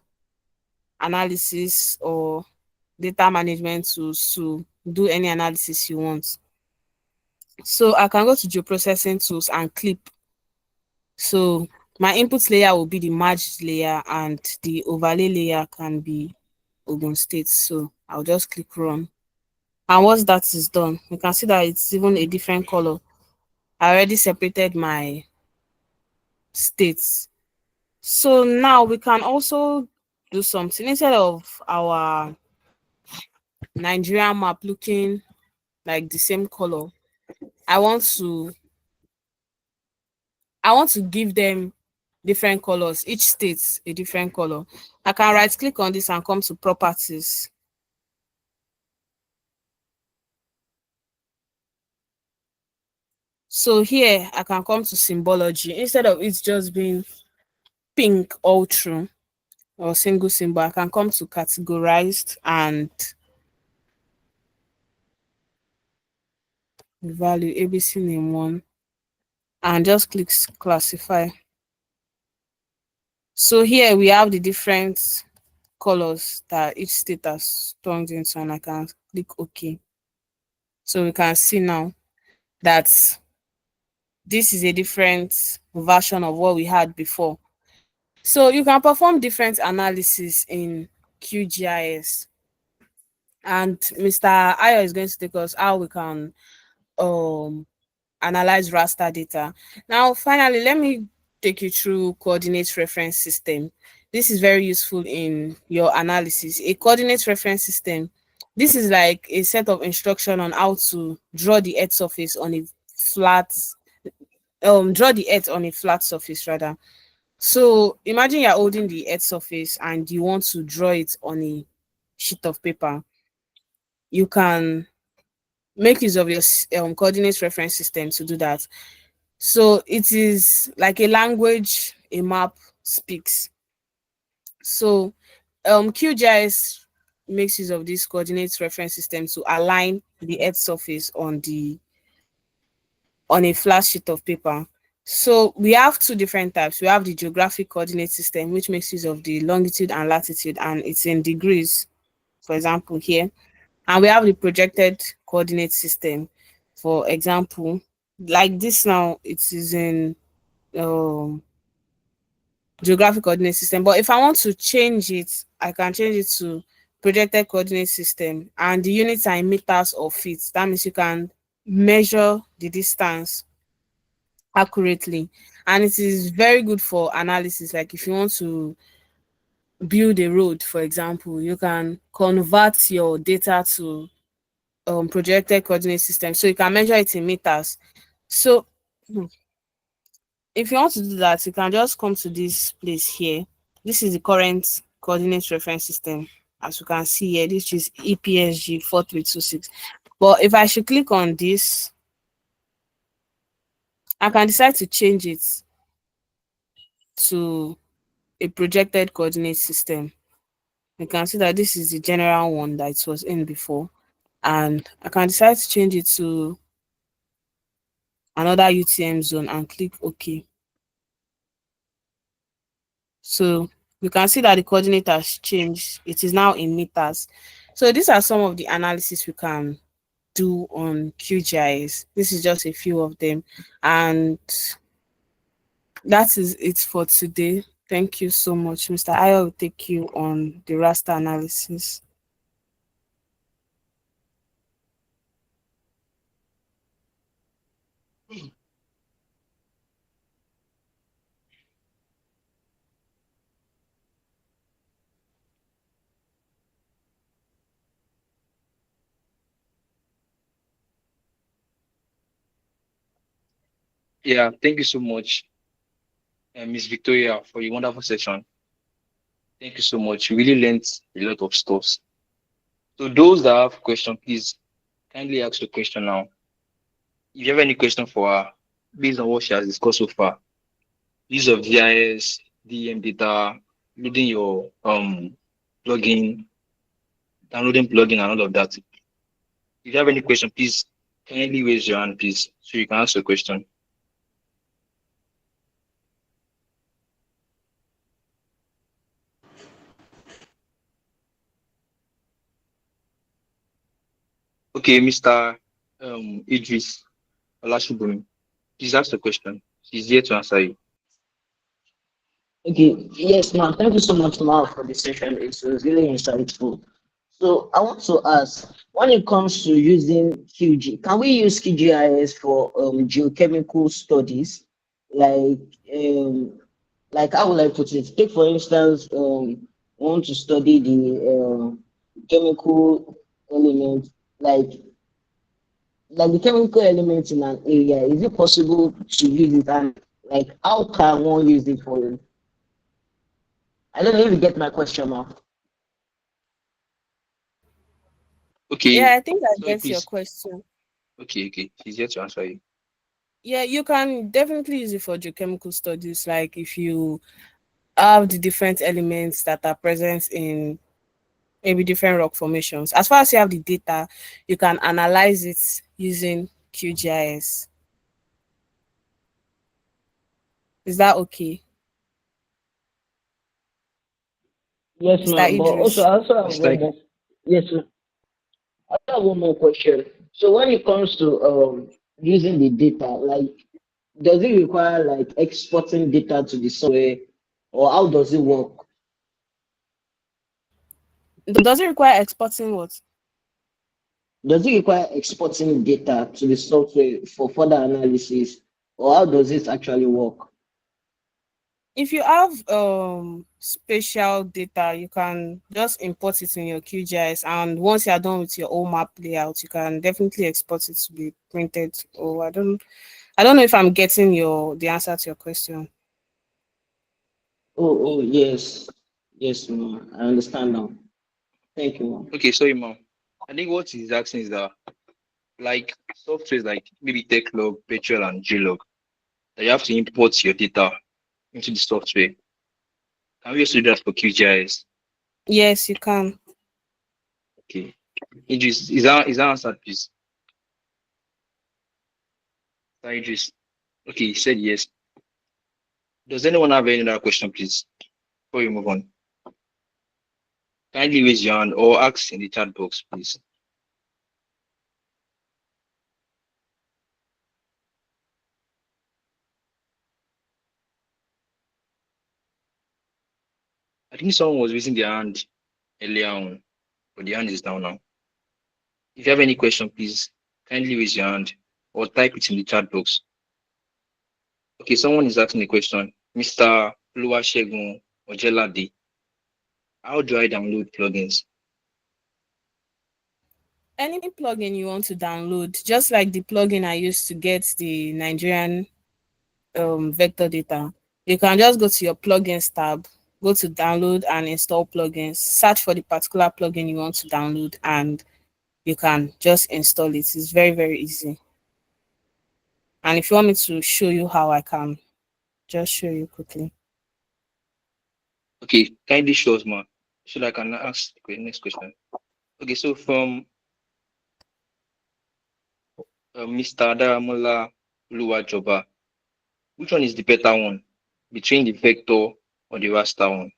analysis or data management tools to do any analysis you want. So I can go to geoprocessing tools and clip. So my input layer will be the merged layer and the overlay layer can be Ogun State. So I'll just click run. And once that is done, you can see that it's even a different color. I already separated my states. So now we can also do something. Instead of our Nigerian map looking like the same color, I want to give them different colors, each state a different color. I can right click on this and come to properties. So here I can come to symbology. Instead of it just being pink all through or single symbol, I can come to categorized and value ABC name 1 and just click classify. So here we have the different colors that each state has turned into, and I can click OK. So we can see now that this is a different version of what we had before. So you can perform different analysis in QGIS. And Mr. Ayo is going to take us how we can analyze raster data. Now, finally, let me take you through coordinate reference system. This is very useful in your analysis. A coordinate reference system, this is like a set of instruction on how to draw the earth surface on a flat, draw the earth on a flat surface rather. So imagine you're holding the earth surface and you want to draw it on a sheet of paper. You can make use of your coordinate reference system to do that. So it is like a language a map speaks. So QGIS makes use of this coordinate reference system to align the earth surface on a flat sheet of paper. So we have two different types. We have the geographic coordinate system, which makes use of the longitude and latitude, and it's in degrees, for example, here. And we have the projected coordinate system. For example, like this now, it is in um, geographic coordinate system. But if I want to change it, I can change it to projected coordinate system, and the units are in meters or feet. That means you can measure the distance accurately, and it is very good for analysis. Like if you want to build a road, for example, you can convert your data to projected coordinate system, so you can measure it in meters. So if you want to do that, you can just come to this place here. This is the current coordinate reference system. As you can see here, this is EPSG 4326. But if I should click on this, I can decide to change it to a projected coordinate system. You can see that this is the general one that it was in before. And I can decide to change it to another UTM zone and click OK. So you can see that the coordinate has changed. It is now in meters. So these are some of the analysis we can do on QGIS. This is just a few of them. And that is it for today. Thank you so much. Mr. Ayo will take you on the raster analysis. Yeah, thank you so much, Miss Victoria, for your wonderful session. Thank you so much. We really learned a lot of stuff. So those that have question, please kindly ask your question now. If you have any question for her, based on what she has discussed so far, use of GIS, DEM data, loading your plugin, downloading plugin, and all of that. If you have any question, please kindly raise your hand, please, so you can ask your question. Okay, Mr. Idris Olashubumi, please ask the question. She's here to answer you. Okay, yes, ma'am. Thank you so much, ma'am, for the session. It was really insightful. So I want to ask, when it comes to using QG, can we use QGIS for geochemical studies? Like, um, like how will I put it? Take for instance, want to study the chemical element, like like the chemical elements in an area. Is it possible to use it, and like how can one use it for? I don't know if you get my question, ma'am. Okay, Yeah, I think I sorry, get your please. question. Okay. She's here to answer you. Yeah, you can definitely use it for geochemical studies. Like if you have the different elements that are present in maybe different rock formations. As far as you have the data, you can analyze it using QGIS. Is that okay, Yes, Mr. ma'am. But also, Idris? I also have It's one like, more. Yes, ma'am. I have one more question. So when it comes to using the data, like does it require like exporting data to the software, or how does it work? Does it require exporting what? Does it require exporting data to the software for further analysis, or how does it actually work? If you have spatial data, you can just import it in your QGIS, and once you are done with your own map layout, you can definitely export it to be printed. Oh, I don't know if I'm getting the answer to your question. Oh, yes, yes, ma'am. I understand now. Thank you, ma'am. okay, sorry, ma'am. I think what he's asking is that, like, softwares like maybe TechLog, Petrol, and Glog, that you have to import your data into the software. Can we also do that for QGIS? Yes, you can. Okay. Is that answered, please? Idris. Okay, he said yes. Does anyone have any other question, please? Before we move on, kindly raise your hand or ask in the chat box, please. I think someone was raising their hand earlier on, but the hand is down now. If you have any question, please kindly raise your hand or type it in the chat box. Okay, someone is asking a question. Mr. Oluwasegun Ojelade, how do I download plugins? Any plugin you want to download, just like the plugin I used to get the Nigerian vector data, you can just go to your plugins tab, go to download and install plugins, search for the particular plugin you want to download, and you can just install it. It's very, very easy. And if you want me to show you how, I can just show you quickly. Okay, kindly show us more so that I can ask the next question. Okay, so from Mr. Daramola Oluwajoba, which one is the better one between the vector or the raster one?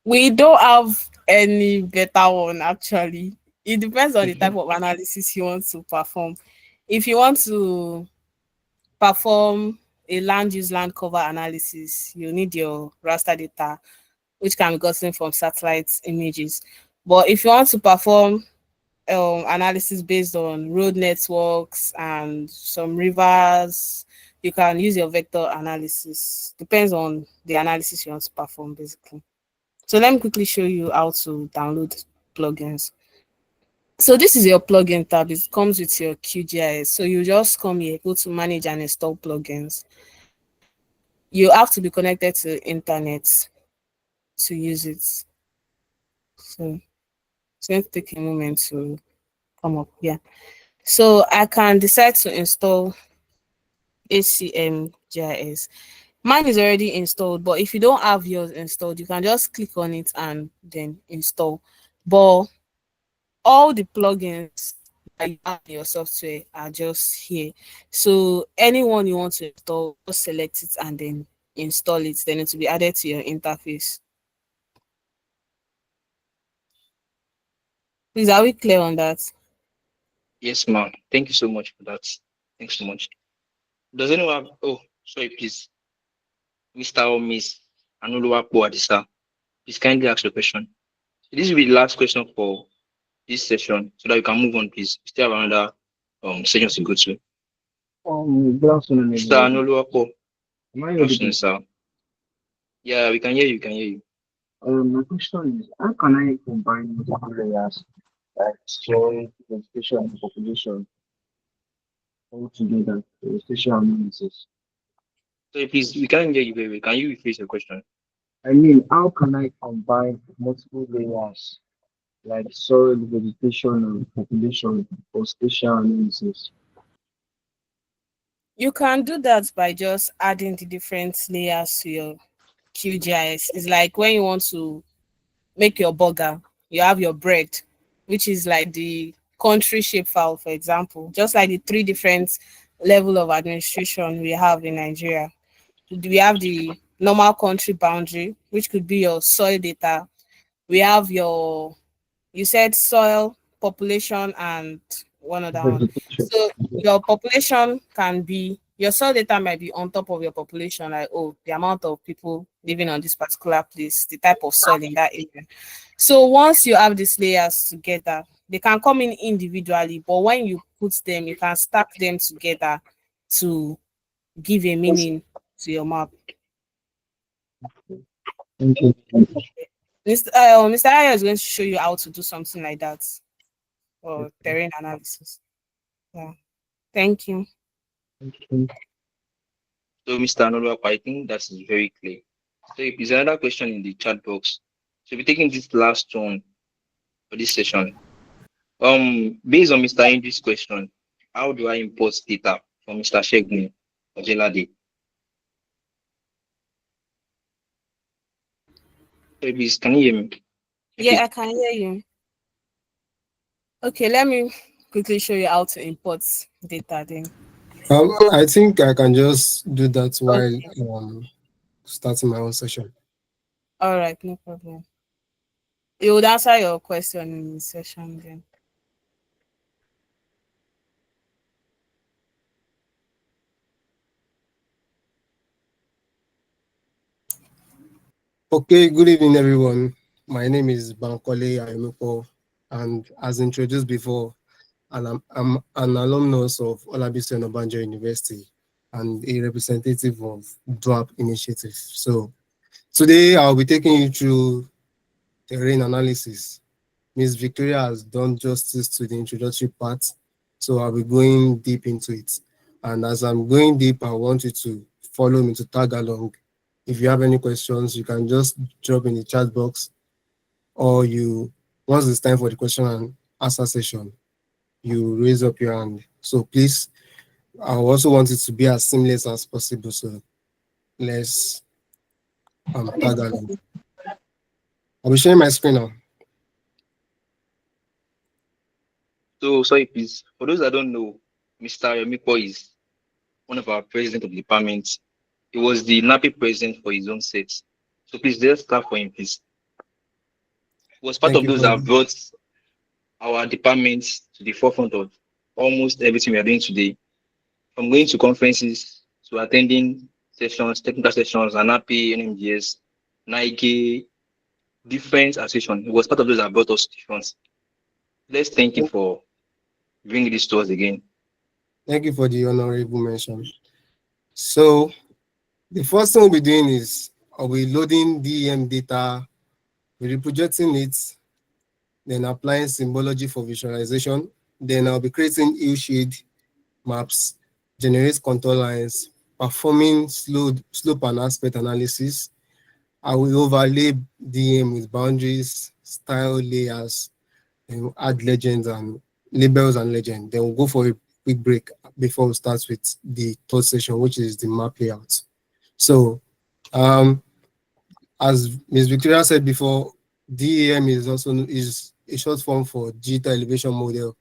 We don't have any better one actually. It depends on the type of analysis you want to perform. If you want to perform a land use land cover analysis, you need your raster data, which can be gotten from satellite images. But if you want to perform analysis based on road networks and some rivers, you can use your vector analysis. Depends on the analysis you want to perform, basically. So let me quickly show you how to download plugins. So this is your plugin tab. It comes with your QGIS. So you just come here, go to manage and install plugins. You have to be connected to internet to use it. So it's going to take a moment to come up here. So I can decide to install HCM GIS. Mine is already installed, but if you don't have yours installed, you can just click on it and then install. But all the plugins that you have in your software are just here. So anyone you want to install, just select it and then install it. Then it will be added to your interface. Please, are we clear on that? Yes, ma'am. Thank you so much for that. Thanks so much. Does anyone have, oh, sorry, please. Mr. or Miss Anuluwapo Adisa, please kindly ask your question. This will be the last question for this session so that you can move on, please. We still have another session to go to. Good afternoon, Mr. everybody. Anuluwapo, Am I good afternoon, audible? sir. Yeah, we can hear you, we can hear you. My question is, how can I combine multiple layers like soil, vegetation, and population all together for spatial analysis? Sorry, please, we can't hear you very well. Can you rephrase your question? I mean, how can I combine multiple layers like soil, vegetation, and population for spatial analysis? You can do that by just adding the different layers to your QGIS. It's like when you want to make your burger, you have your bread, which is like the country shape file, for example, just like the three different level of administration we have in Nigeria. We have the normal country boundary, which could be your soil data. We have your, you said soil, population, and one other one. Vegetation. So your population can be, your soil data might be on top of your population, like, oh, the amount of people living on this particular place, the type of soil in that area. So once you have these layers together, they can come in individually, but when you put them, you can stack them together to give a meaning to your map. Thank you. Mr. Ayo is going to show you how to do something like that for terrain analysis. Yeah. Thank you. Thank you. So, Mr. Anuluwapo, I think that's very clear. So, if there's another question in the chat box, so we're taking this last one for this session. Based on Mr. Andrew's question, how do I import data from Mr. Shegun Ojelade? So please, can you hear me? Yeah, I can hear you. Okay, let me quickly show you how to import data then. I think I can just do that while Okay. starting my own session. All right, no problem. You would answer your question in the session then. Okay, good evening, everyone. My name is Bankole Ayomiko, and as introduced before, and I'm an alumnus of Olabisi Onabanjo University and a representative of DUAP initiative. So today I'll be taking you through terrain analysis. Ms. Victoria has done justice to the introductory part, so I'll be going deep into it. And as I'm going deep, I want you to follow me to tag along. If you have any questions, you can just drop in the chat box, or once it's time for the question and answer session, you raise up your hand. So please, I also want it to be as seamless as possible. So let's tag along. I'll be sharing my screen now. So sorry, please. For those that don't know, Mr. Yomiko is one of our president of the department. He was the NAPI president for his own set. So please, let's start for him, please. He was part Thank of you those for that brought our department to the forefront of almost everything we are doing today. From going to conferences to attending sessions, technical sessions, ANAPI, NMGS, Nike, different associations. He was part of those that brought us to the front. Let's thank him for bringing this to us again. Thank you for the honorable mention. So the first thing we'll be doing is I'll be loading DEM data, we'll be projecting it, then applying symbology for visualization. Then I'll be creating hillshade maps, generate contour lines, performing slope and aspect analysis. I will overlay DM with boundaries, style layers, and add legends and labels and legend. Then we'll go for a quick break before we start with the third session, which is the map layout. So, as Ms. Victoria said before, DEM is a short form for digital elevation model,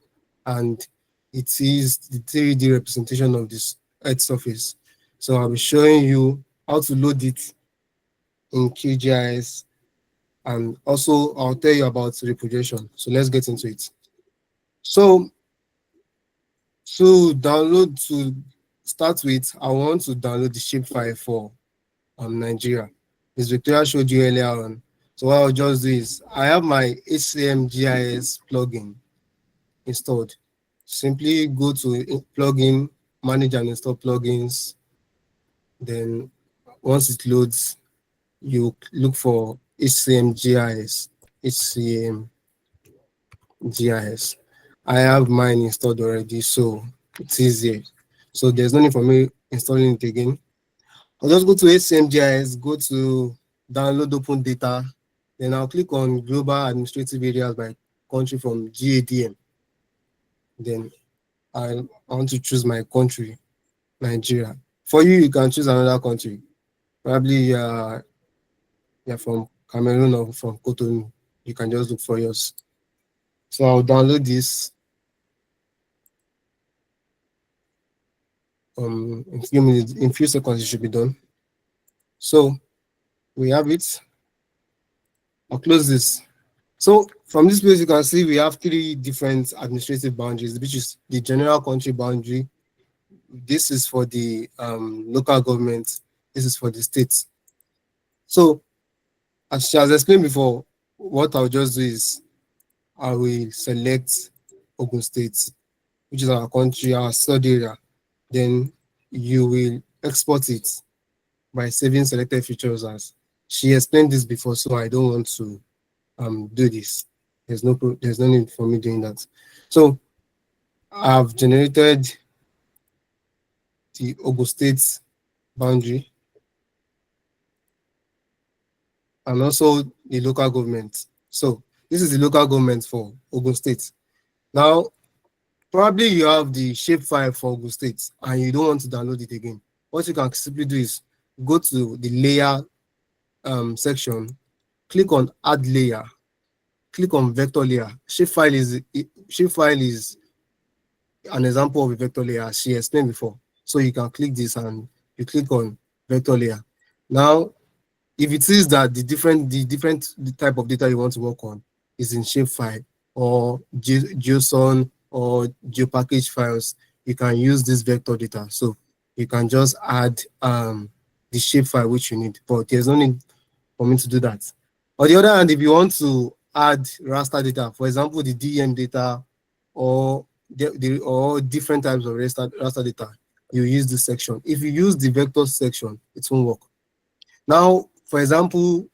and it is the 3D representation of this Earth surface. So I'll be showing you how to load it in QGIS, and also I'll tell you about reprojection. So let's get into it. So to start with, I want to download the shapefile for Nigeria. Ms. Victoria showed you earlier on. So what I'll just do is I have my HCM GIS plugin installed. Simply go to plugin, manage and install plugins. Then once it loads, you look for HCM GIS. HCM GIS. I have mine installed already, so it's easier. So there's no need for me installing it again. I'll just go to HCM GIS, go to download open data, then I'll click on global administrative areas by country from GADM. Then I want to choose my country, Nigeria. For you, you can choose another country. Probably you're from Cameroon or from Cotonou. You can just look for yours. So I'll download this. In few seconds, it should be done. So we have it. I'll close this. So from this place, you can see we have 3 different administrative boundaries, which is the general country boundary. This is for the local government. This is for the states. So as she has explained before, what I'll just do is I will select Ogun State, which is our country, our study area. Then you will export it by saving selected features as. She explained this before, so I don't want to do this. There's no need for me doing that. So I've generated the Ogun State boundary and also the local government. So this is the local government for Ogun State. Now, probably you have the shapefile for Ogun State and you don't want to download it again. What you can simply do is go to the layer section, click on add layer, click on vector layer. Shapefile is an example of a vector layer as she explained before. So you can click this and you click on vector layer. Now, if it is that the different type of data you want to work on is in shapefile or JSON or geopackage files, you can use this vector data. So you can just add the shapefile which you need, but there's no need for me to do that. On the other hand, if you want to add raster data, for example, the DEM data or or different types of raster data, you use this section. If you use the vector section, it won't work. Now, for example,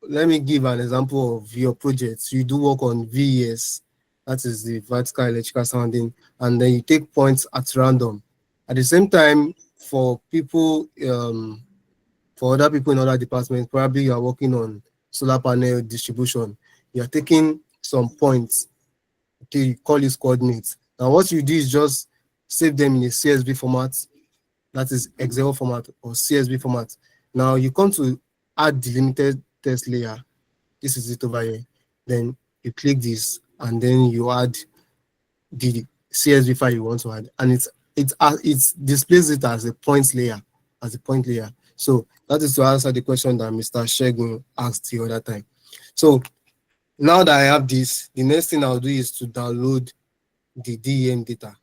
let me give an example of your project. You do work on VES, that is the vertical electrical sounding, and then you take points at random. At the same time, for people, for other people in other departments, probably you are working on solar panel distribution. You are taking some points, okay, you call these coordinates. Now, what you do is just save them in a CSV format, that is Excel format or CSV format. Now, you come to add delimited text layer. This is it over here. Then you click this, and then you add the CSV file you want to add, and it displays it as a point layer, So that is to answer the question that Mr. Shegun asked the other time. So now that I have this, the next thing I'll do is to download the DEM data.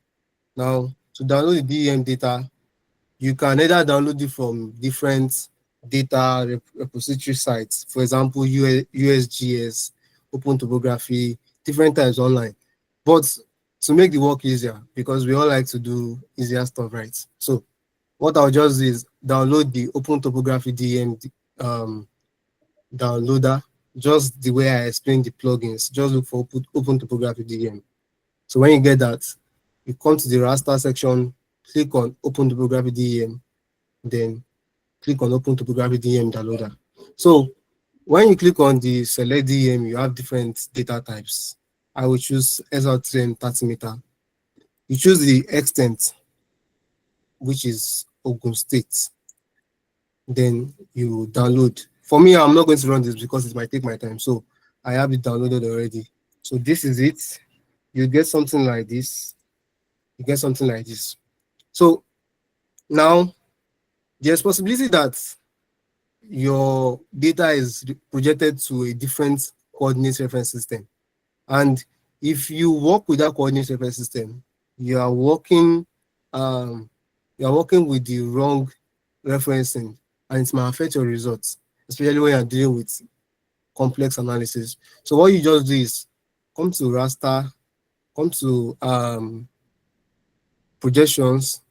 Now, to download the DEM data, you can either download it from different data repository sites, for example, USGS, Open Topography, different types online. But to make the work easier, because we all like to do easier stuff, right? So what I'll just do is download the Open Topography DEM downloader, just the way I explained the plugins. Just look for Open Topography DEM. So when you get that, you come to the raster section, click on Open Topography DEM, then click on Open Topography DEM downloader. So when you click on the select DEM, you have different data types. I will choose SR3 and 30 meter. You choose the extent, which is Ogun State. Then you download. For me, I'm not going to run this because it might take my time. So I have it downloaded already. So this is it. You get something like this. So now there's possibility that your data is projected to a different coordinate reference system. And if you work with that coordinate reference system, you are working with the wrong referencing, and it might affect your results, especially when you're dealing with complex analysis. So what you just do is come to raster, come to projections,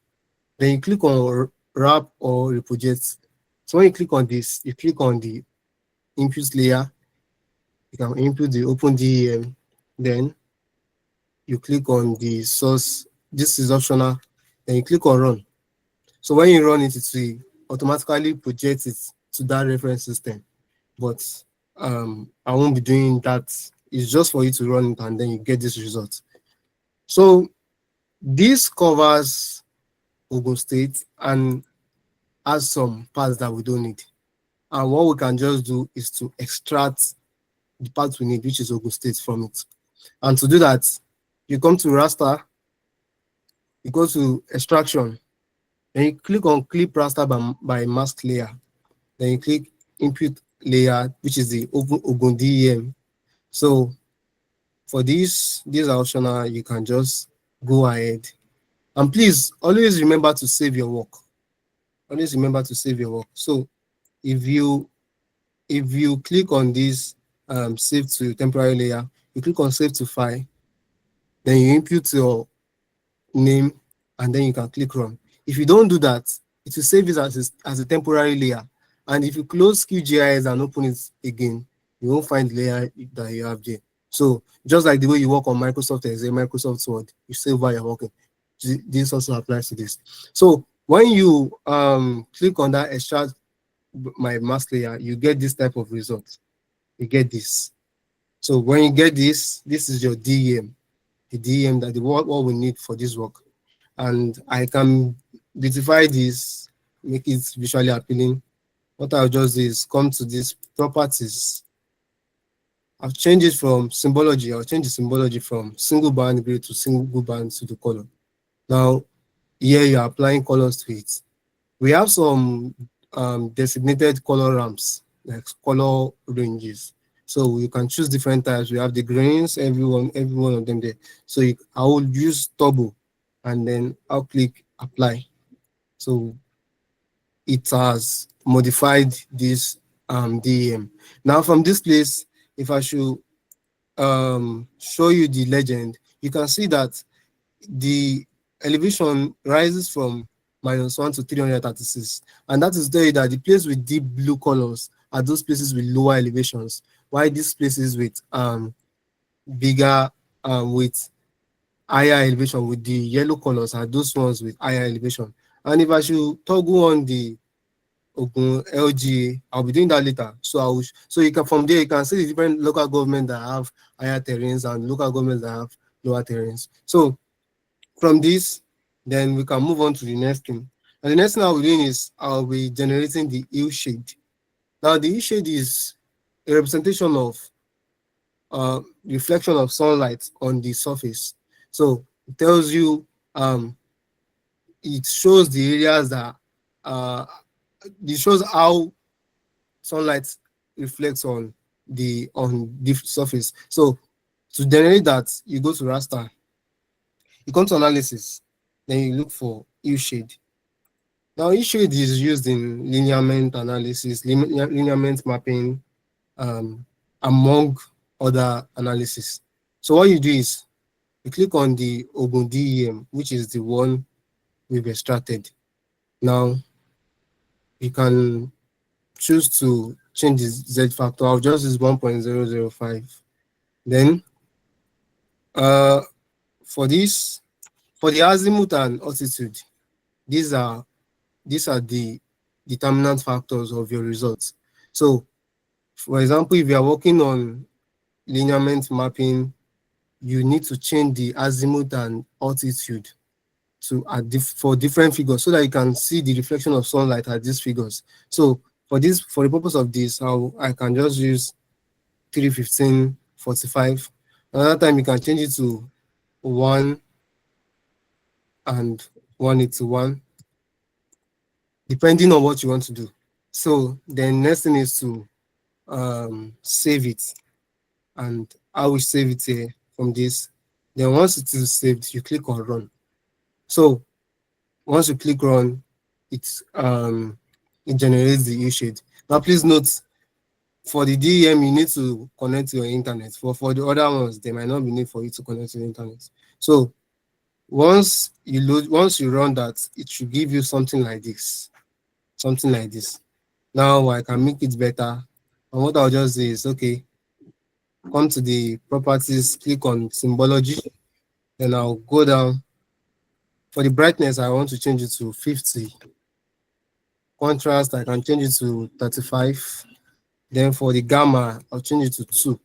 then you click on wrap or reproject. So when you click on this, you click on the input layer, you can input the open DEM, then you click on the source. This is optional, then you click on run. So when you run it, it will automatically project it to that reference system. But I won't be doing that. It's just for you to run it and then you get this result. So this covers Ogun State and has some parts that we don't need. And what we can just do is to extract the part we need, which is Ogun State, from it. And to do that, you come to raster, you go to extraction, then you click on clip raster by mask layer. Then you click input layer, which is the Ogun DEM. So for these are optional, you can just go ahead. And please always remember to save your work. So if you click on this save to temporary layer, you click on save to file, then you input your name, and then you can click run. If you don't do that, it will save it as a temporary layer. And if you close QGIS and open it again, you won't find the layer that you have there. So just like the way you work on Microsoft Excel, Microsoft Word, you save while you're working. This also applies to this. So when you click on that extract my mask layer, you get this type of result. You get this. So when you get this is your DEM, the DEM that what we need for this work. And I can beautify this, make it visually appealing. What I'll just do is come to these properties. I've changed it from symbology. I'll change the symbology from single band grid to single band to the color. Now, here you're applying colors to it. We have some designated color ramps, like color ranges. So you can choose different types. We have the greens, every one of them there. So I will use turbo, and then I'll click apply. So it has modified this DEM. Now from this place, if I should show you the legend, you can see that the elevation rises from -1 to 336, and that is there that the place with deep blue colors are those places with lower elevations, while these places with bigger with higher elevation with the yellow colors are those ones with higher elevation. And if I should toggle on the Ogun LGA, I'll be doing that later. So so you can from there you can see the different local governments that have higher terrains and local governments that have lower terrains. So from this, then we can move on to the next thing. And the next thing I'll be doing is I'll be generating the hue shade. Now the hue shade is a representation of reflection of sunlight on the surface. So it tells you it shows the areas that it shows how sunlight reflects on the surface. So to generate that, you go to raster, you come to analysis, then you look for hue shade. Now hue shade is used in lineament analysis, lineament mapping, among other analysis. So what you do is you click on the Ogun DEM, which is the one we've extracted. Now you can choose to change the Z factor. I'll just use 1.005. Then for this, for the azimuth and altitude, these are the determinant factors of your results. So for example, if you are working on lineament mapping, you need to change the azimuth and altitude to for different figures so that you can see the reflection of sunlight at these figures. So for the purpose of this, I can just use 315.45. Another time you can change it to 1 and 181, depending on what you want to do. So then next thing is to save it, and I will save it here from this. Then once it is saved, you click on run. So once you click run, it generates the hue shade. Now please note, for the DEM, you need to connect to your internet. For the other ones, there might not be need for you to connect to the internet. So once you run that, it should give you something like this. Now I can make it better. And what I'll just say is, okay, come to the properties, click on symbology, then I'll go down. For the brightness, I want to change it to 50. Contrast, I can change it to 35. Then for the gamma, I'll change it to 2.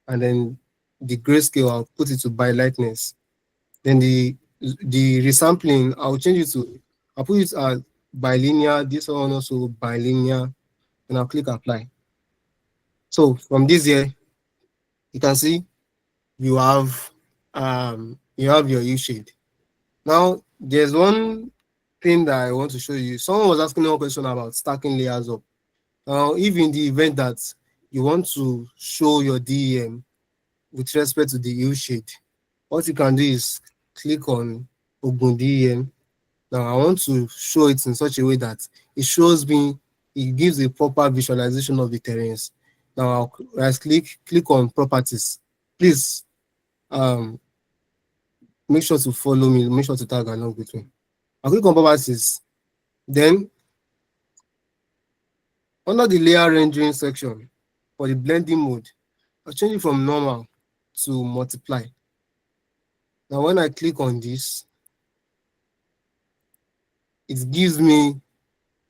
And then the grayscale, I'll put it to bilightness. Then the resampling, I'll put it as bilinear, this one also bilinear, and I'll click apply. So from this here, you can see you have your hue shade. Now there's one thing that I want to show you. Someone was asking one question about stacking layers up. Now, if in the event that you want to show your DEM with respect to the hue shade, what you can do is click on Ogun DEM. Now I want to show it in such a way that it gives a proper visualization of the terrains. Now I'll right click on properties. Please make sure to follow me, make sure to tag along with me. I'll click on properties. Then under the layer rendering section for the blending mode, I'll change it from normal to multiply. Now when I click on this, it gives me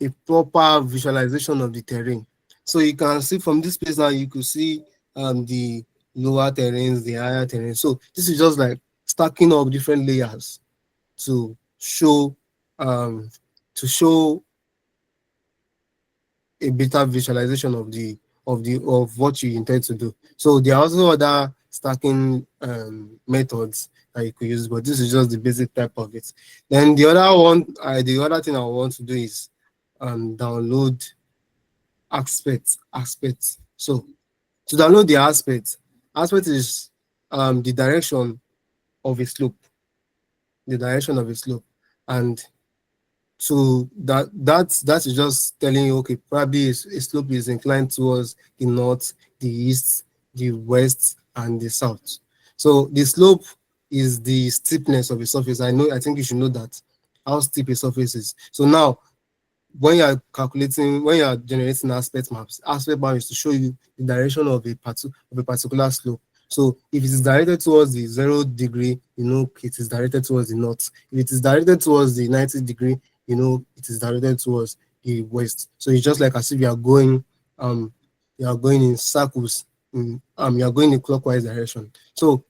a proper visualization of the terrain. So you can see from this place now, you could see the lower terrains, the higher terrains. So this is just like stacking up different layers to show a better visualization of what you intend to do. So there are also other stacking methods that you could use, but this is just the basic type of it. Then the other thing I want to do is download aspect. So to download the aspect is the direction of a slope, and So that is just telling you, okay, probably a slope is inclined towards the north, the east, the west, and the south. So the slope is the steepness of a surface. I think you should know that, how steep a surface is. So now, when you are generating aspect map is to show you the direction of a particular slope. So if it is directed towards the 0 degree, it is directed towards the north. If it is directed towards the 90 degree, it is directed towards the west. So it's just like as if you are going in circles, you are going in clockwise direction. So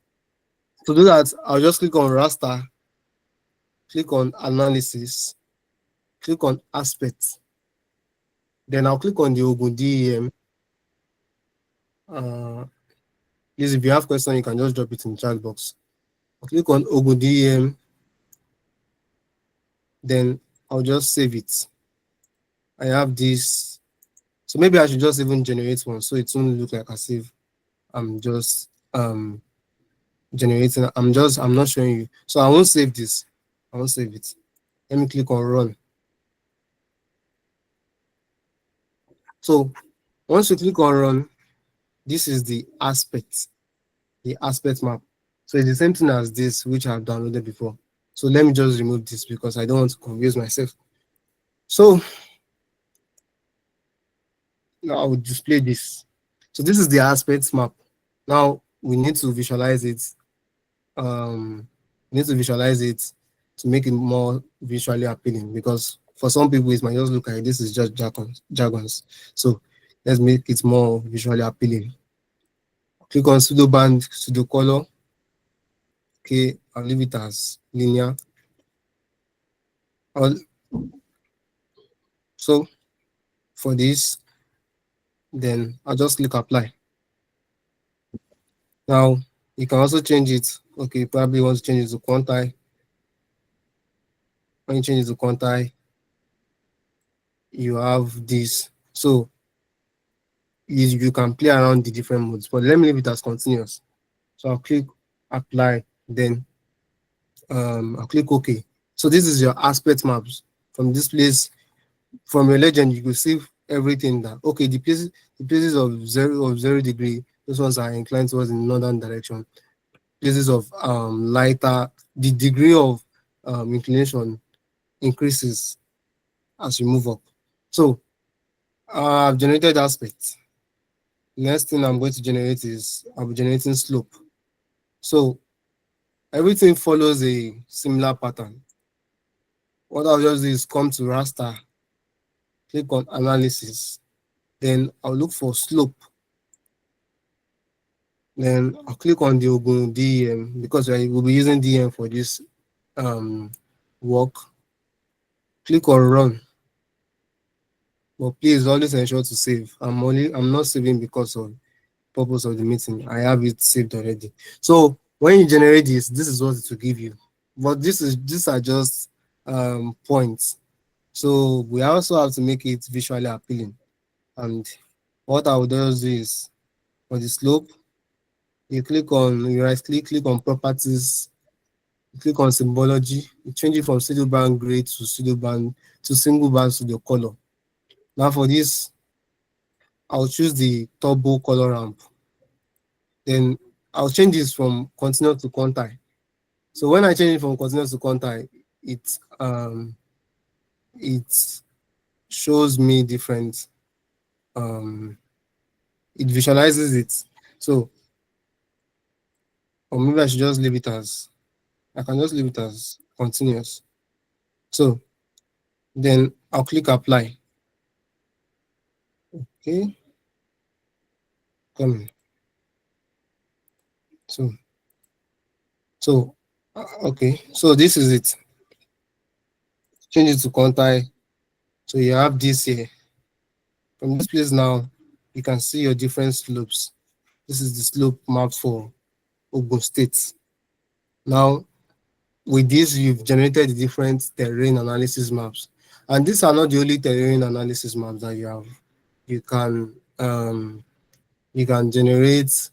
to do that, I'll just click on raster, click on analysis, click on aspect. Then I'll click on the Ogun DEM. Please, if you have questions, you can just drop it in the chat box. I'll click on Ogun DEM. Then I'll just save it. I have this. So maybe I should just even generate one, so it won't look like as if I'm just generating. I'm not showing you. So I won't save this. I won't save it. Let me click on run. So once you click on run, this is the aspect map. So it's the same thing as this, which I've downloaded before. So let me just remove this because I don't want to confuse myself. So now I will display this. So this is the aspect map. Now we need to visualize it. To make it more visually appealing, because for some people it might just look like this is just jargons. So let's make it more visually appealing. Click on pseudo band, pseudo color. Okay, I'll leave it as linear. So for this, then I'll just click apply. Now you can also change it. Okay, you probably want to change it to quanti. When you change it to quanti, you have this. So you can play around the different modes, but let me leave it as continuous. So I'll click apply, then I'll click OK. So this is your aspect maps. From this place, from your legend, you can see everything that, okay, the places of 0 degree, those ones are inclined towards the northern direction. Places of lighter, the degree of inclination increases as you move up. So I've generated aspects. Next thing I'm going to generate is I'll be generating slope. So everything follows a similar pattern. What I'll just do is come to raster, click on analysis, then I'll look for slope. Then I'll click on the Ogun DEM because I will be using DEM for this work. Click on run. But please always ensure to save. I'm not saving because of purpose of the meeting. I have it saved already. So when you generate this is what it will give you. But these are just points. So we also have to make it visually appealing. And what I would just do is for the slope, you right click on properties, click on symbology, you change it from pseudo band gray to single band pseudo color. Now for this, I'll choose the turbo color ramp. Then I'll change this from continuous to quanti. So when I change it from continuous to quanti, it shows me different, it visualizes it. So, or maybe I should just leave it as, I can just leave it as continuous. So then I'll click apply. Okay. Come in. So okay. So this is it. Change it to quanti. So you have this here. From this place now, you can see your different slopes. This is the slope map for Ogun State. Now, with this, you've generated the different terrain analysis maps. And these are not the only terrain analysis maps that you have. You can generate,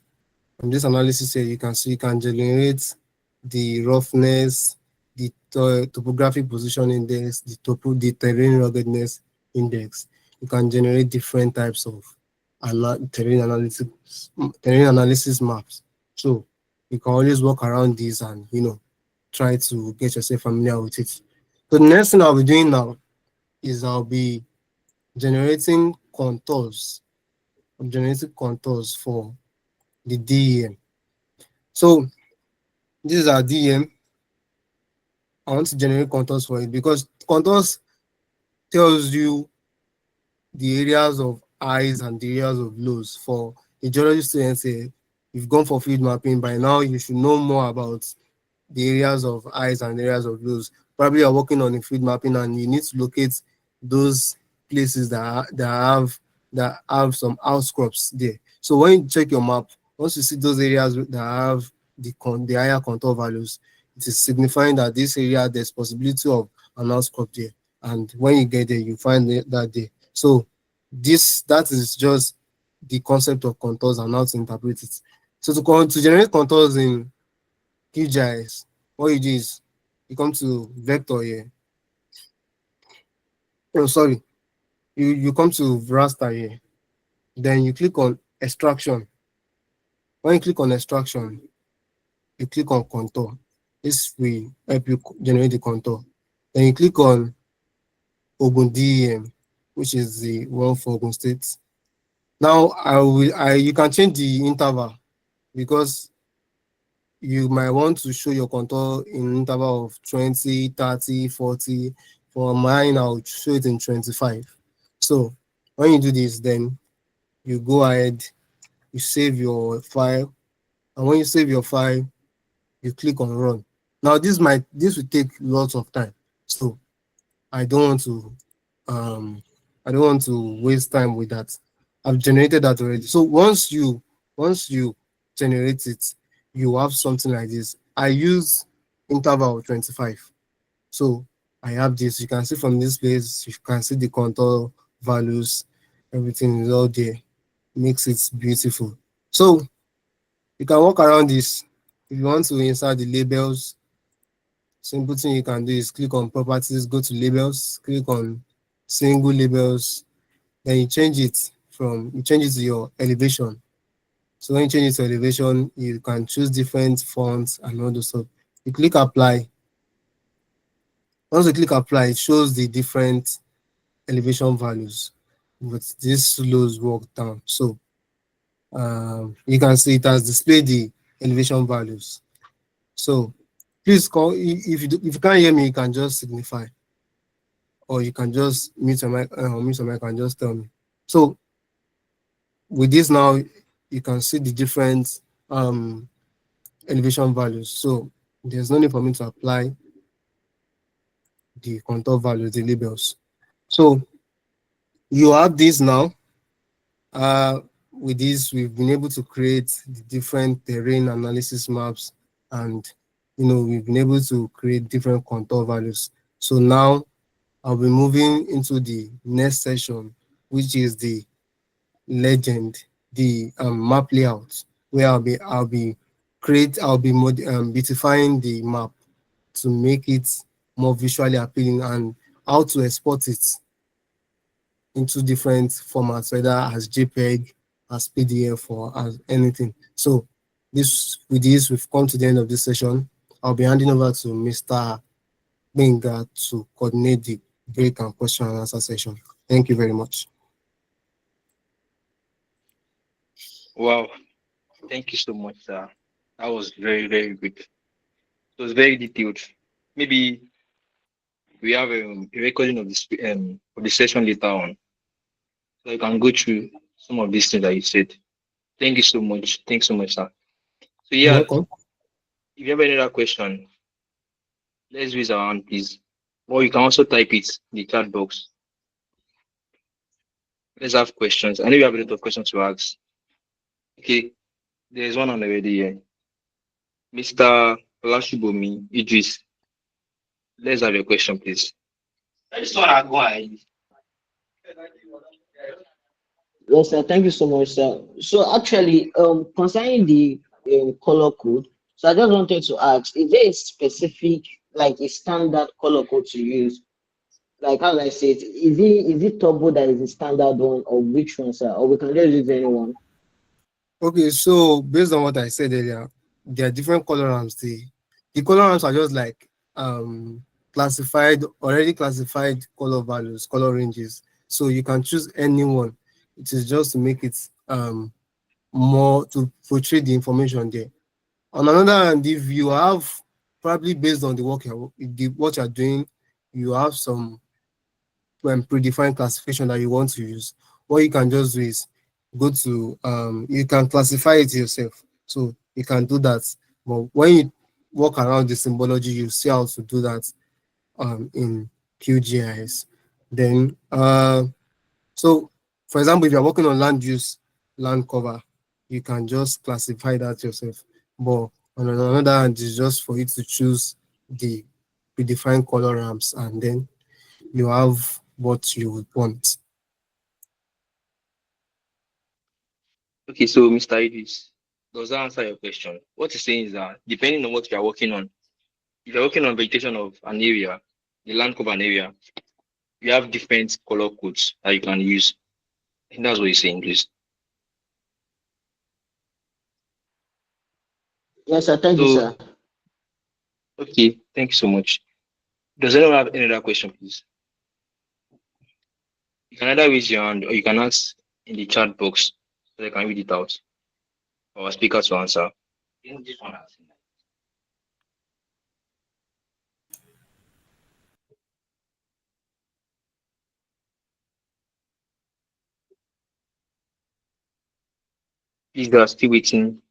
from this analysis here, you can generate the roughness, the topographic position index, the terrain ruggedness index. You can generate different types of terrain analysis maps. So you can always walk around these and try to get yourself familiar with it. So the next thing I'll be doing now is I'll be generating contours. I'm generating contours for the DEM. So this is our DEM. I want to generate contours for it because contours tells you the areas of highs and the areas of lows. For a geology student, you've gone for field mapping, by now you should know more about the areas of highs and areas of lows. Probably you're working on a field mapping and you need to locate those places that have some outcrops there. So when you check your map, once you see those areas that have the higher contour values, it is signifying that this area there's possibility of an outcrop there. And when you get there, you find that there. So that is just the concept of contours and how to interpret it. So to generate contours in QGIS, what you do is you come to vector here. Oh, sorry. You come to raster here. Then you click on extraction. When you click on extraction, you click on contour. This will help you generate the contour. Then you click on Ogun DEM, which is the one for Ogun State. Now you can change the interval because you might want to show your contour in interval of 20, 30, 40. For mine, I'll show it in 25. So when you do this, then you go ahead, you save your file. And when you save your file, you click on run. Now this will take lots of time. So I don't want to waste time with that. I've generated that already. So once you generate it, you have something like this. I use interval 25. So I have this. You can see from this place, you can see the contour values, everything is all there. Makes it beautiful. So you can walk around this. If you want to insert the labels, simple thing you can do is click on properties, go to labels, click on single labels, then you change it to your elevation. So when you change it to elevation, you can choose different fonts and all those stuff. You click apply. Once you click apply, it shows the different elevation values, but this slows work down. So you can see it has displayed the elevation values. So please call if you can't hear me, you can just signify, or you can just mute your mic and just tell me. So with this now, you can see the different elevation values. So there's no need for me to apply the contour values, the labels. So you have this now. With this, we've been able to create the different terrain analysis maps, and we've been able to create different contour values. So now I'll be moving into the next session, which is the legend, the map layout, where I'll be beautifying the map to make it more visually appealing and how to export it into different formats, whether as JPEG, as PDF, or as anything. So with this, we've come to the end of this session. I'll be handing over to Mr. Benga to coordinate the break and question and answer session. Thank you very much. Wow, thank you so much, sir. That was very, very good. It was very detailed. Maybe we have a recording of the session later on, so you can go through some of these things that you said. Thank you so much. Thanks so much, sir. So You're yeah, welcome. if you have any other question, let's raise our hand, please. Or you can also type it in the chat box. Let's have questions. I know you have a lot of questions to ask. Okay, there's one on already here. Mr. Olashibomi Idris, let's have your question, please. I just want to go ahead. Yes, sir. Thank you so much, sir. So actually, concerning the color code, so I just wanted to ask, is there a specific like a standard color code to use? Like how do I say it? Is it turbo that is the standard one, or which one, sir? Or we can just use anyone? Okay, so based on what I said earlier, there are different color ramps. The color ramps are just like already classified color values, color ranges. So you can choose any one. It is just to make it more to portray the information there. On another hand, if you have probably based on what you're doing, you have some predefined classification that you want to use. What you can just do is go to you can classify it yourself. So you can do that. But when you walk around the symbology, you see how to do that in QGIS. Then so for example, if you're working on land use, land cover, you can just classify that yourself. But on another hand, it's just for you to choose the predefined color ramps, and then you have what you would want. Okay, so Mr. Idris, does that answer your question? What he's saying is that depending on what you are working on, if you're working on vegetation of an area, the land cover an area, you have different color codes that you can use. I think that's what he's saying, please. Yes, sir. Thank you, So, sir. okay, thank you so much. Does anyone have any other question, please? You can either raise your hand or you can ask in the chat box so I can read it out for our speaker to answer. Please, they are still waiting.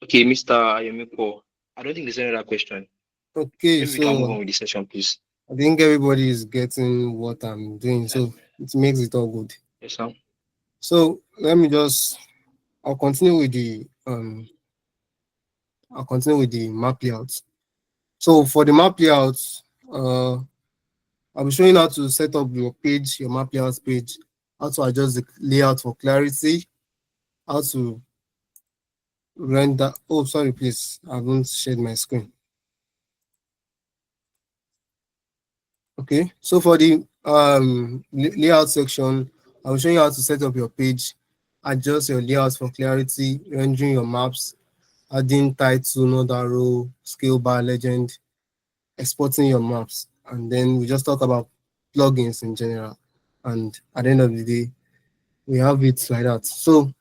Okay, Mr. Ayomiko, I don't think there's any other question. Okay, Maybe we can move so on with the session, please. I think everybody is getting what I'm doing, so it makes it all good. Yes, sir. So I'll continue with the map layout. So for the map layout, uh, I'll be showing how to set up your map layout page, how to adjust the layout for clarity, how to render. Oh, sorry, please, I haven't shared my screen. Okay, so for the layout section, I'll show you how to set up your page, adjust your layout for clarity, rendering your maps, adding title, node arrow, scale bar, legend, exporting your maps, and then we just talk about plugins in general. And at the end of the day, we have it like that. So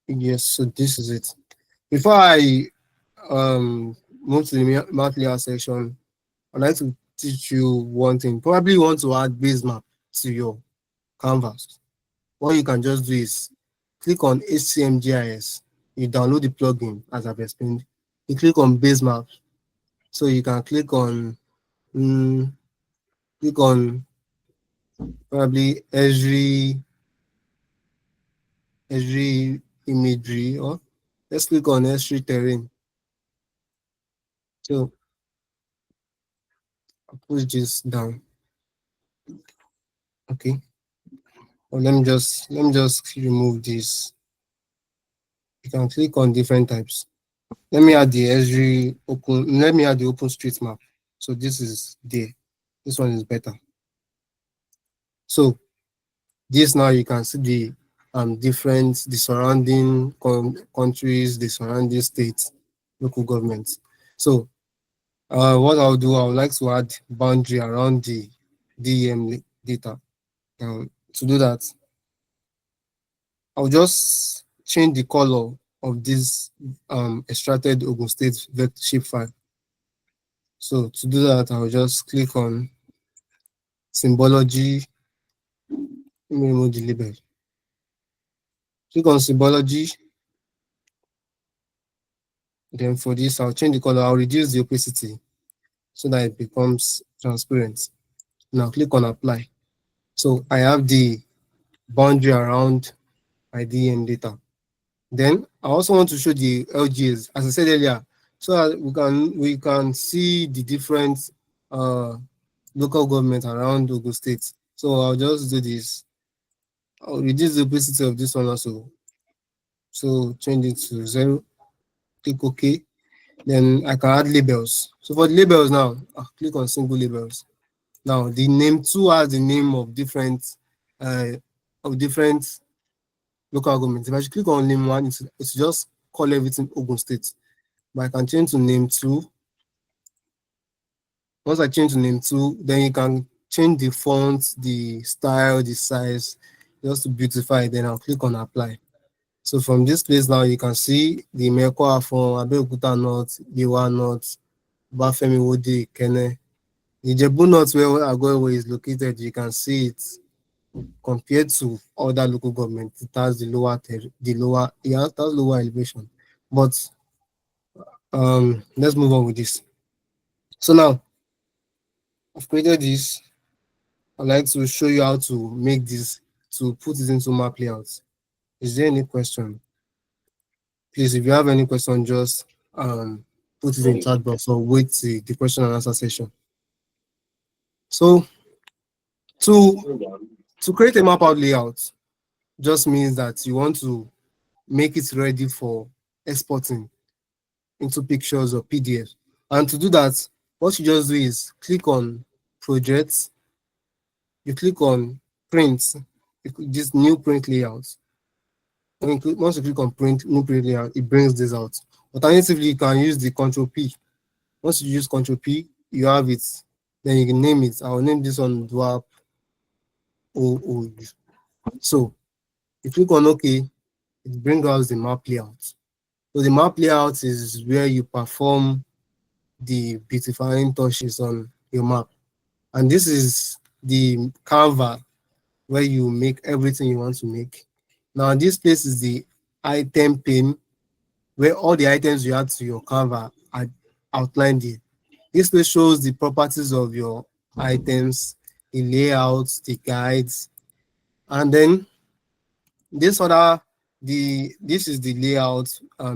yes, so this is it. Before I move to the map layout section, I'd like to teach you one thing. Probably you want to add base map to your canvas. What you can just do is click on HCMGIS. You download the plugin as I've explained. You click on base map. So you can mm, click on probably Esri imagery, or let's click on Esri terrain. So I'll push this down. Okay. Or let me just remove this. You can click on different types. Let me add the open street map. So this is there. This one is better. So this now you can see the the surrounding countries, the surrounding states, local governments. So what I'll do, I would like to add boundary around the DEM data. To do that, I'll just change the color of this extracted Ogun State vector shapefile. So to do that, I'll just click on symbology. Let me remove the label. Click on symbology. Then for this, I'll change the color. I'll reduce the opacity so that it becomes transparent. Now click on apply. So I have the boundary around my DEM data. Then I also want to show the LGAs, as I said earlier, so that we can see the different local government around Ogun State. So I'll just do this. I'll reduce the opacity of this one also. So change it to 0, click OK. Then I can add labels. So for the labels now, I'll click on single labels. Now the name 2 has the name uh, of different local governments. If I should click on name 1, it's just call everything Ogun State. But I can change to name 2. Once I change to name 2, then you can change the font, the style, the size, just to beautify it. Then I'll click on apply. So from this place now, you can see the Meko Afon, Abeokuta North, Yewa North, Bafemi Wode, Kene. The Jebu North, where Agoewe is located, you can see it compared to other local governments. It has it has lower elevation. But let's move on with this. So now I've created this. I'd like to show you how to make this, to put it into map layouts. Is there any question? Please, if you have any question, just put it in chat box or wait till the question and answer session. So to create a map out layout just means that you want to make it ready for exporting into pictures or PDF. And to do that, what you just do is click on projects, you click on print, this new print layout. Once you click on print, new print layout, it brings this out. Alternatively, you can use the Control P. Once you use Control P, you have it. Then you can name it. I'll name this one DUAP OOU. So you click on OK, it brings out the map layout. So the map layout is where you perform the beautifying touches on your map. And this is the Canva where you make everything you want to make. Now this place is the item pane where all the items you add to your Canva are outlined here. This place shows the properties of your items, the layouts, the guides, and then this is the layout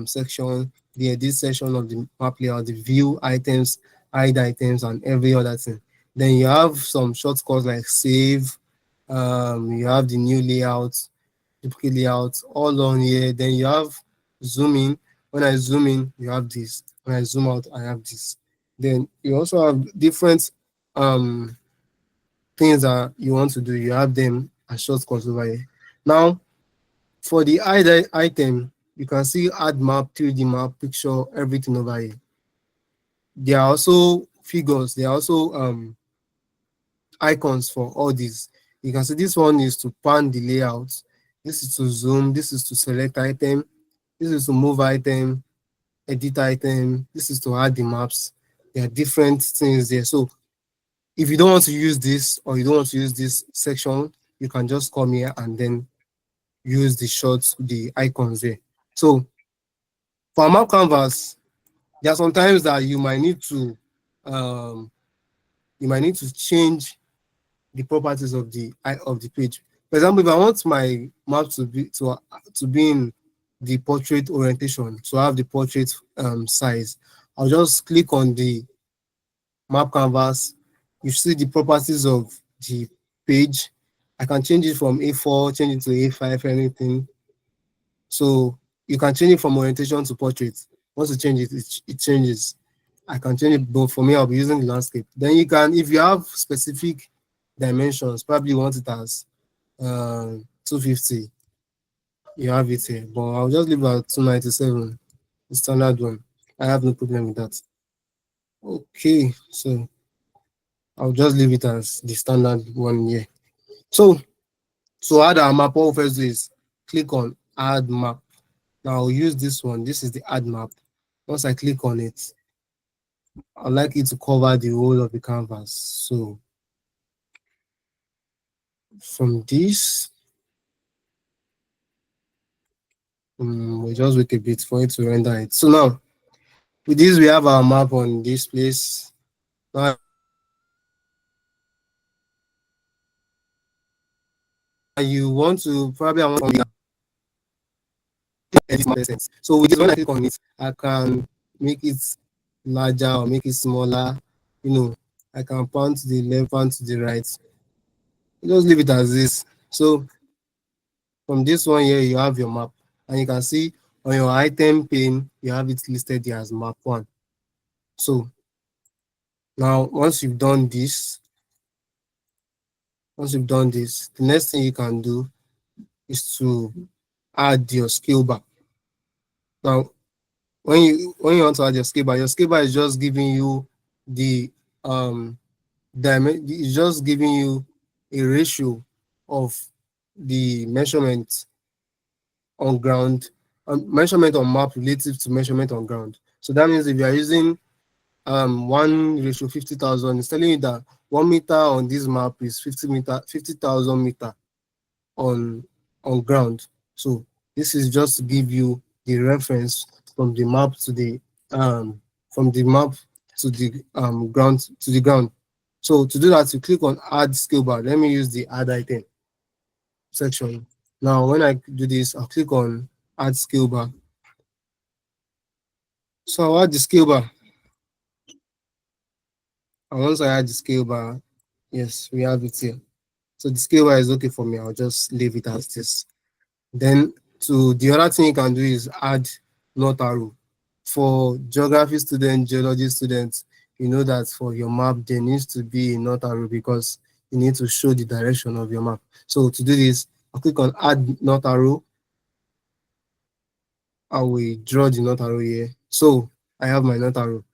section, the edit section of the map layout, the view items, hide items, and every other thing. Then you have some shortcuts like save, you have the new layout, duplicate layout, all on here. Then you have zoom in. When I zoom in, you have this. When I zoom out, I have this. Then you also have different things that you want to do. You have them as shortcuts over here. Now, for the item, you can see add map, 3D map, picture, everything over here. There are also figures. There are also icons for all these. You can see this one is to pan the layout. This is to zoom. This is to select item. This is to move item, edit item. This is to add the maps. There are different things there. So if you don't want to use this or you don't want to use this section, you can just come here and then use the icons there. So for map canvas, there are sometimes that you might need to change the properties of the page. For example, if I want my map to be in the portrait orientation, to have the portrait size, I'll just click on the map canvas. You see the properties of the page. I can change it from A4, change it to A5, anything. So you can change it from orientation to portrait. Once you change it, it changes. I can change it, but for me, I'll be using the landscape. Then you can, if you have specific dimensions, probably want it as 250. You have it here, but I'll just leave it at 297, the standard one. I have no problem with that. Okay, so I'll just leave it as the standard one here. So to add our map, what we'll first do is click on add map. Now I'll use this one. This is the add map. Once I click on it, I'd like it to cover the whole of the canvas. So from this, we'll just wait a bit for it to render it. So now, with this, we have our map on this place. Now, you want to probably so with this, when I click on it, I can make it larger or make it smaller. You know, I can point to the left, point to the right. Just leave it as this. So from this one here, you have your map. And you can see on your item pane, you have it listed here as map 1. So now once you've done this, the next thing you can do is to add your scale bar. Now, when you want to add your scale bar is just giving you the it's just giving you a ratio of the measurement on ground, measurement on map relative to measurement on ground. So that means if you are using 1:50,000, it's telling you that 1 meter on this map is 50,000 meter on ground. So this is just to give you the reference from the map to the ground. So to do that, you click on add scale bar. Let me use the add item section. Now when I do this, I'll click on add scale bar. So I'll add the scale bar. And once I add the scale bar, yes, we have it here. So the scale bar is okay for me. I'll just leave it as this. Then the other thing you can do is add not arrow. For geography students, geology students, you know that for your map, there needs to be a not arrow because you need to show the direction of your map. So to do this, I'll click on add not arrow. I will draw the not arrow here. So I have my not arrow.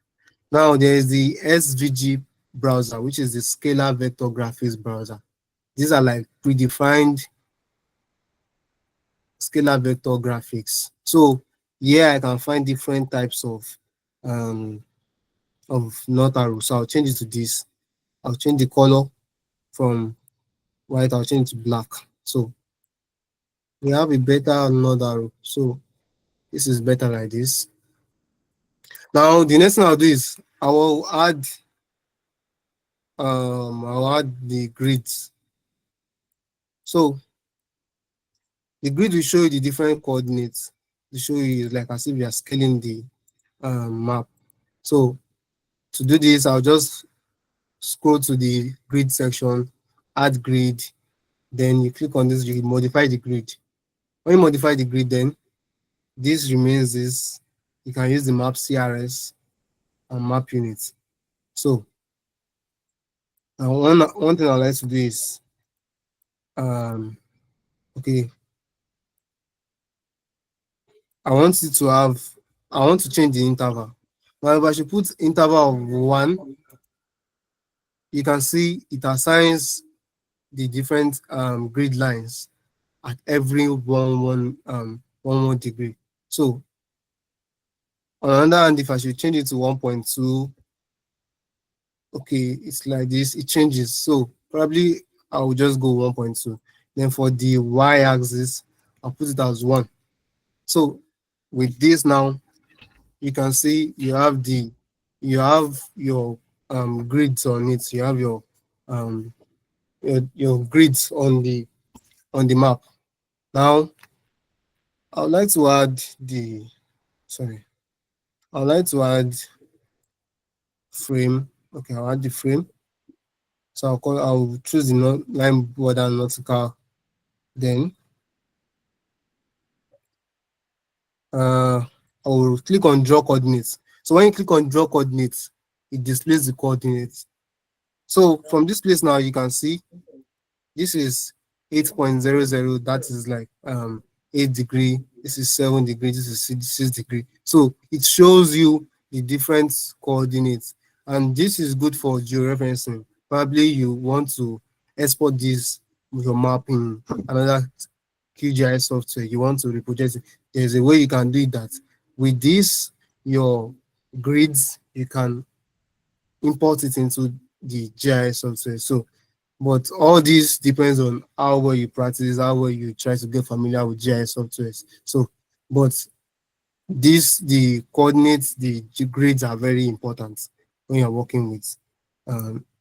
Now there is the SVG browser, which is the scalar vector graphics browser. These are like predefined scalar vector graphics. So here I can find different types of not arrow. So I'll change it to this. I'll change the color from white, I'll change it to black. So we have a better not arrow. So this is better like this. Now the next thing I'll do is I'll add the grids. So the grid will show you the different coordinates. To show you like as if you are scaling the map. So to do this, I'll just scroll to the grid section, add grid, then you click on this, you modify the grid. When you modify the grid, then this remains this. You can use the map CRS and map units. So one thing I'd like to do is okay. I want to change the interval. Now, if I should put interval of 1, you can see it assigns the different grid lines at every 1 degree. So on the other hand, if I should change it to 1.2, okay, it's like this, it changes. So probably I will just go 1.2. Then for the y-axis, I'll put it as 1. So with this now, you can see you have your grids on it. You have your grids on the map. Now I would like to add frame. Okay, I'll add the frame. So I'll choose the line border nautical. Then I will click on draw coordinates. So when you click on draw coordinates, it displays the coordinates. So from this place now, you can see this is 8.00. That is like 8 degree. This is 7 degree. This is 6 degree. So it shows you the different coordinates, and this is good for georeferencing. Probably you want to export this with your map in another QGIS software. You want to reproject it. There's a way you can do that. With this, your grids, you can import it into the GIS software. So, but all this depends on how well you practice, how well you try to get familiar with GIS softwares. So, but the coordinates, the grids are very important when you're working with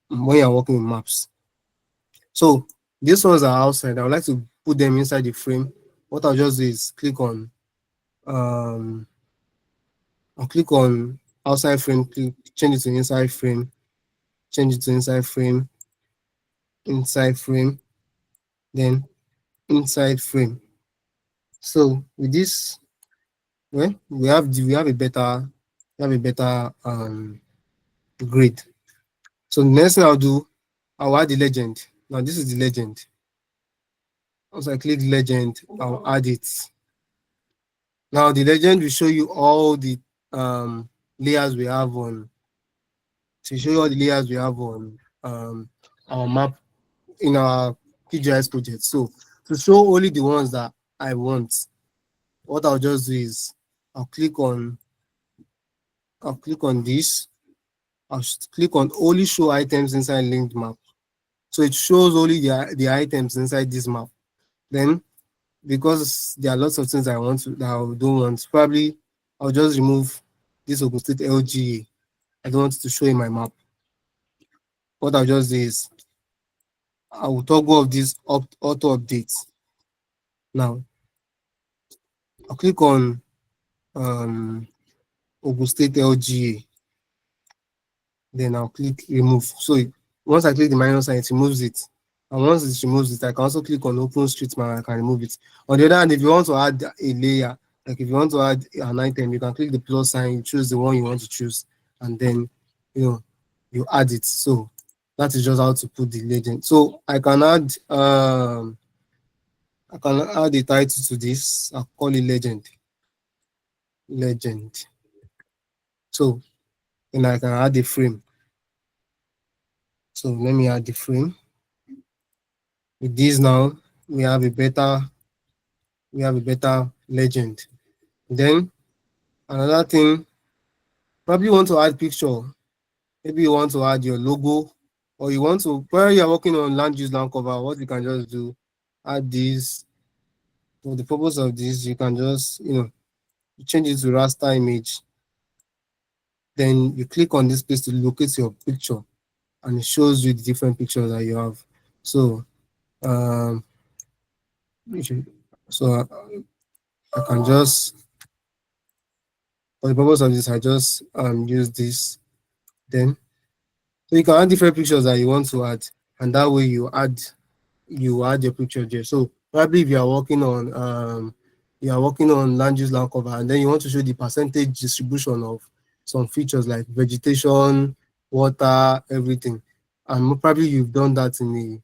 maps. So these ones are outside. I would like to put them inside the frame. What I'll just do is click on I'll click on outside frame, change it to inside frame, change it to inside frame, then inside frame. So with this, well, we have a better grade. So the next thing I'll do, I'll add the legend. Now this is the legend. Once I click legend, I'll add it. Now the legend will show you all the layers we have on to show you all the layers we have on our map in our QGIS project. So to show only the ones that I want, what I'll just do is I'll click on this. Click on only show items inside linked map. So it shows only the items inside this map. Then because there are lots of things that I don't want, probably I'll just remove this Ogun State LGA. I don't want it to show in my map. What I'll just do is I will toggle off this auto update. Now I'll click on Ogun State LGA. Then I'll click remove. So once I click the minus sign, it removes it. And once it removes it, I can also click on open street map and I can remove it. On the other hand, if you want to add a layer, like if you want to add an item, you can click the plus sign, you choose the one you want to choose, and then you add it. So that is just how to put the legend. So I can add a title to this. I'll call it legend. Legend. So then I can add a frame. So let me add the frame. With this now, we have a better legend. Then another thing, probably want to add picture. Maybe you want to add your logo, or you want to, while you're working on land use land cover, what you can just do, add this. For the purpose of this, you can just change it to raster image. Then you click on this place to locate your picture, and it shows you the different pictures that you have. So so I can just, for the purpose of this, I just use this. Then so you can add different pictures that you want to add, and that way you add your picture there. So probably if you are working on land use land cover, and then you want to show the percentage distribution of some features like vegetation, water, everything, and probably you've done that in a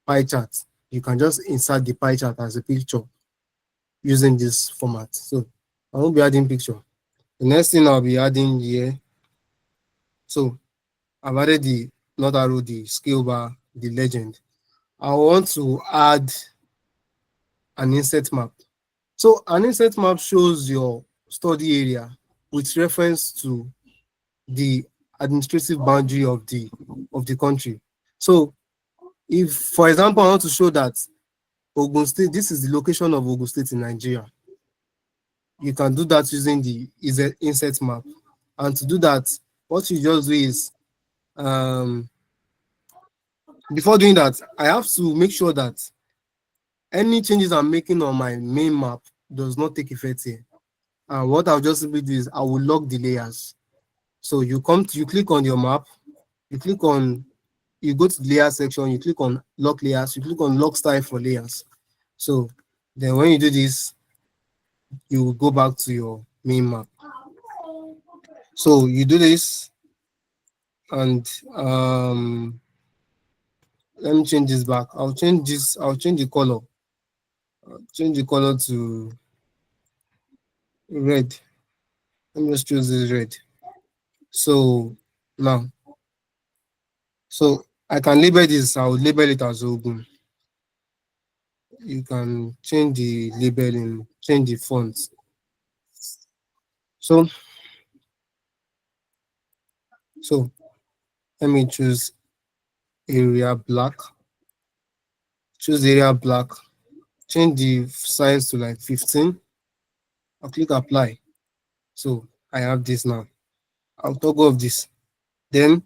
pie chart. You can just insert the pie chart as a picture using this format. So I won't be adding picture. The next thing I'll be adding here. So I've added the not arrow, the scale bar, the legend. I want to add an inset map. So an inset map shows your study area with reference to the administrative boundary of the country. So if, for example, I want to show that Ogun State, this is the location of Ogun State in Nigeria, you can do that using the inset map. And to do that, what you just do is, before doing that, I have to make sure that any changes I'm making on my main map does not take effect here. And what I'll just simply do is I will lock the layers. So you click on your map, you go to the layer section, you click on lock layers, you click on lock style for layers. So then when you do this, you will go back to your main map. So you do this, and let me change this back. I'll change the color. I'll change the color to red. Let me just choose this red. So now, so I can label this. I'll label it as Ogun. You can change the labeling, change the font. So let me choose area black. Choose area black. Change the size to like 15. I'll click apply. So I have this now. I'll toggle off this. Then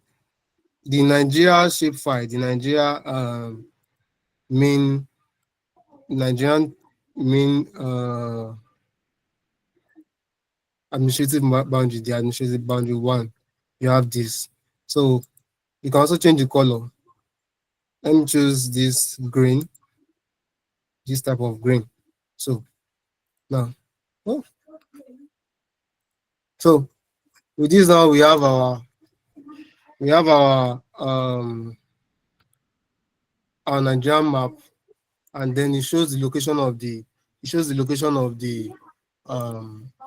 the Nigeria shapefile, the Nigerian main administrative boundary, the administrative boundary 1, you have this. So you can also change the color. Let me choose this green, this type of green. So Now, oh, so with this now we have our Nigerian map, and then it shows the location of the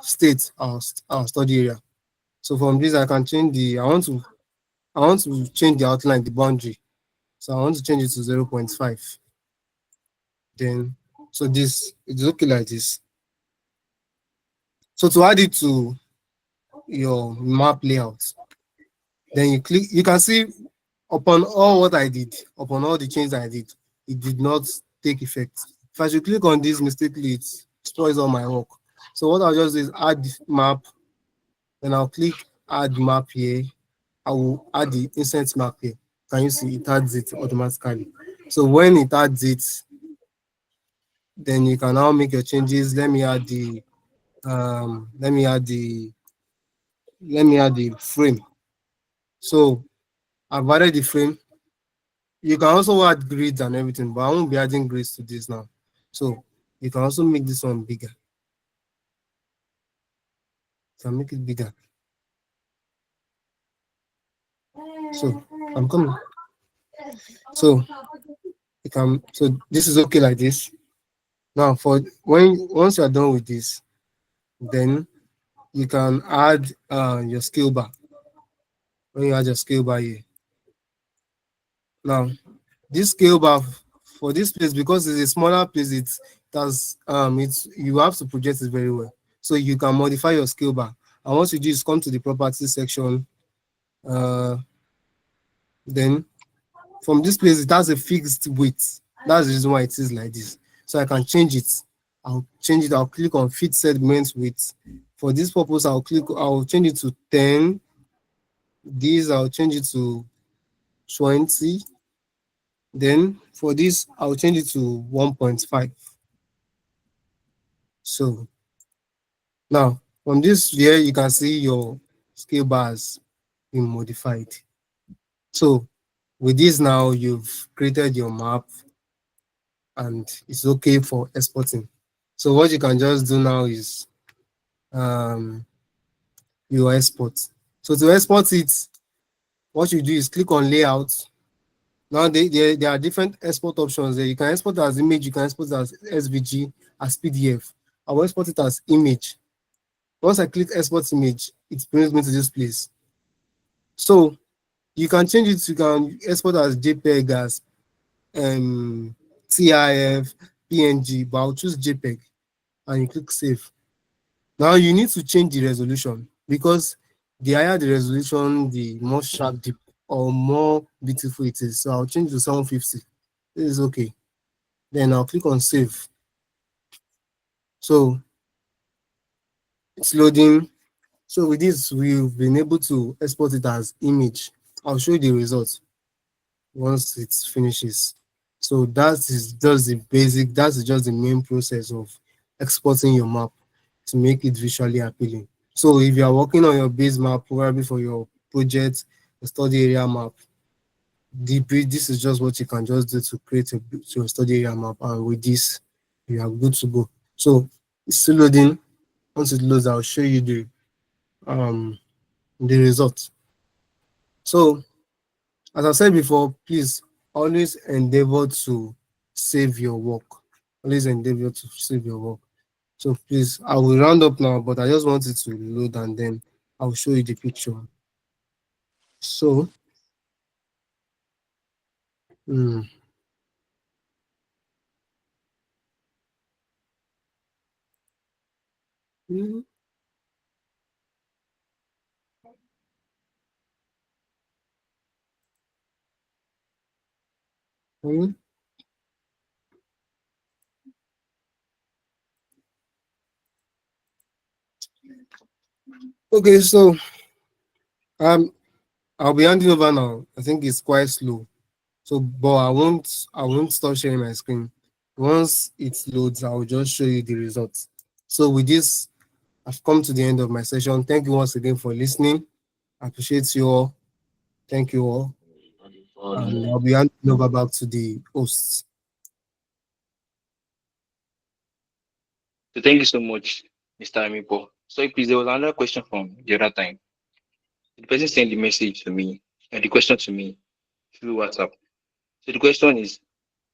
state, our study area. So from this I can change I want to change the outline, the boundary. So I want to change it to 0.5. Then so this it's okay like this. So to add it to your map layout, then you click, you can see upon all what I did, upon all the changes I did, it did not take effect. If I should click on this mistakenly, it spoils all my work. So what I'll just do is add map, then I'll click add map here. I will add the instance map here. Can you see it adds it automatically? So when it adds it, then you can now make your changes. Let me add the let me add the frame. So I've added the frame. You can also add grids and everything, but I won't be adding grids to this now. So you can also make this one bigger. So make it bigger. So I'm coming. So you can, so this is okay like this. Now for once you're done with this, then you can add your scale bar. When you add your scale bar here. Now this scale bar for this place, because it's a smaller place, it has it's you have to project it very well. So you can modify your scale bar. And once you do is come to the properties section, then from this place it has a fixed width. That's the reason why it is like this. So I can change it. I'll change it. I'll click on fit segment width. For this purpose, I'll change it to 10. This I'll change it to 20. Then for this, I'll change it to 1.5. So now from this here, you can see your scale bars being modified. So with this now, you've created your map and it's okay for exporting. So what you can just do now is you export. So to export it, what you do is click on layout. Now there are different export options there. You can export as image, you can export as SVG, as PDF. I will export it as image. Once I click export image, it brings me to this place. So you can change it, you can export as JPEG, as TIF, PNG, but I'll choose JPEG and you click save. Now you need to change the resolution, because the higher the resolution, the more sharp or more beautiful it is. So I'll change to 750. This is okay. Then I'll click on save. So it's loading. So with this, we've been able to export it as image. I'll show you the results once it finishes. So that is just the basic, that's just the main process of exporting your map to make it visually appealing. So if you are working on your base map, probably for your project, the study area map, this is just what you can just do to create your study area map, and with this, you are good to go. So it's still loading. Once it loads, I'll show you the results. So as I said before, please always endeavor to save your work. Always endeavor to save your work. So please, I will round up now, but I just wanted to load and then I'll show you the picture. So, okay, so I'll be handing over now. I think it's quite slow. So, but I won't stop sharing my screen. Once it loads, I'll just show you the results. So with this, I've come to the end of my session. Thank you once again for listening. I appreciate you all. Thank you all. And I'll be handing over back to the hosts. So thank you so much, Mr. Amipo. So please, there was another question from the other time. The person sent the message to me and the question to me through WhatsApp. So the question is,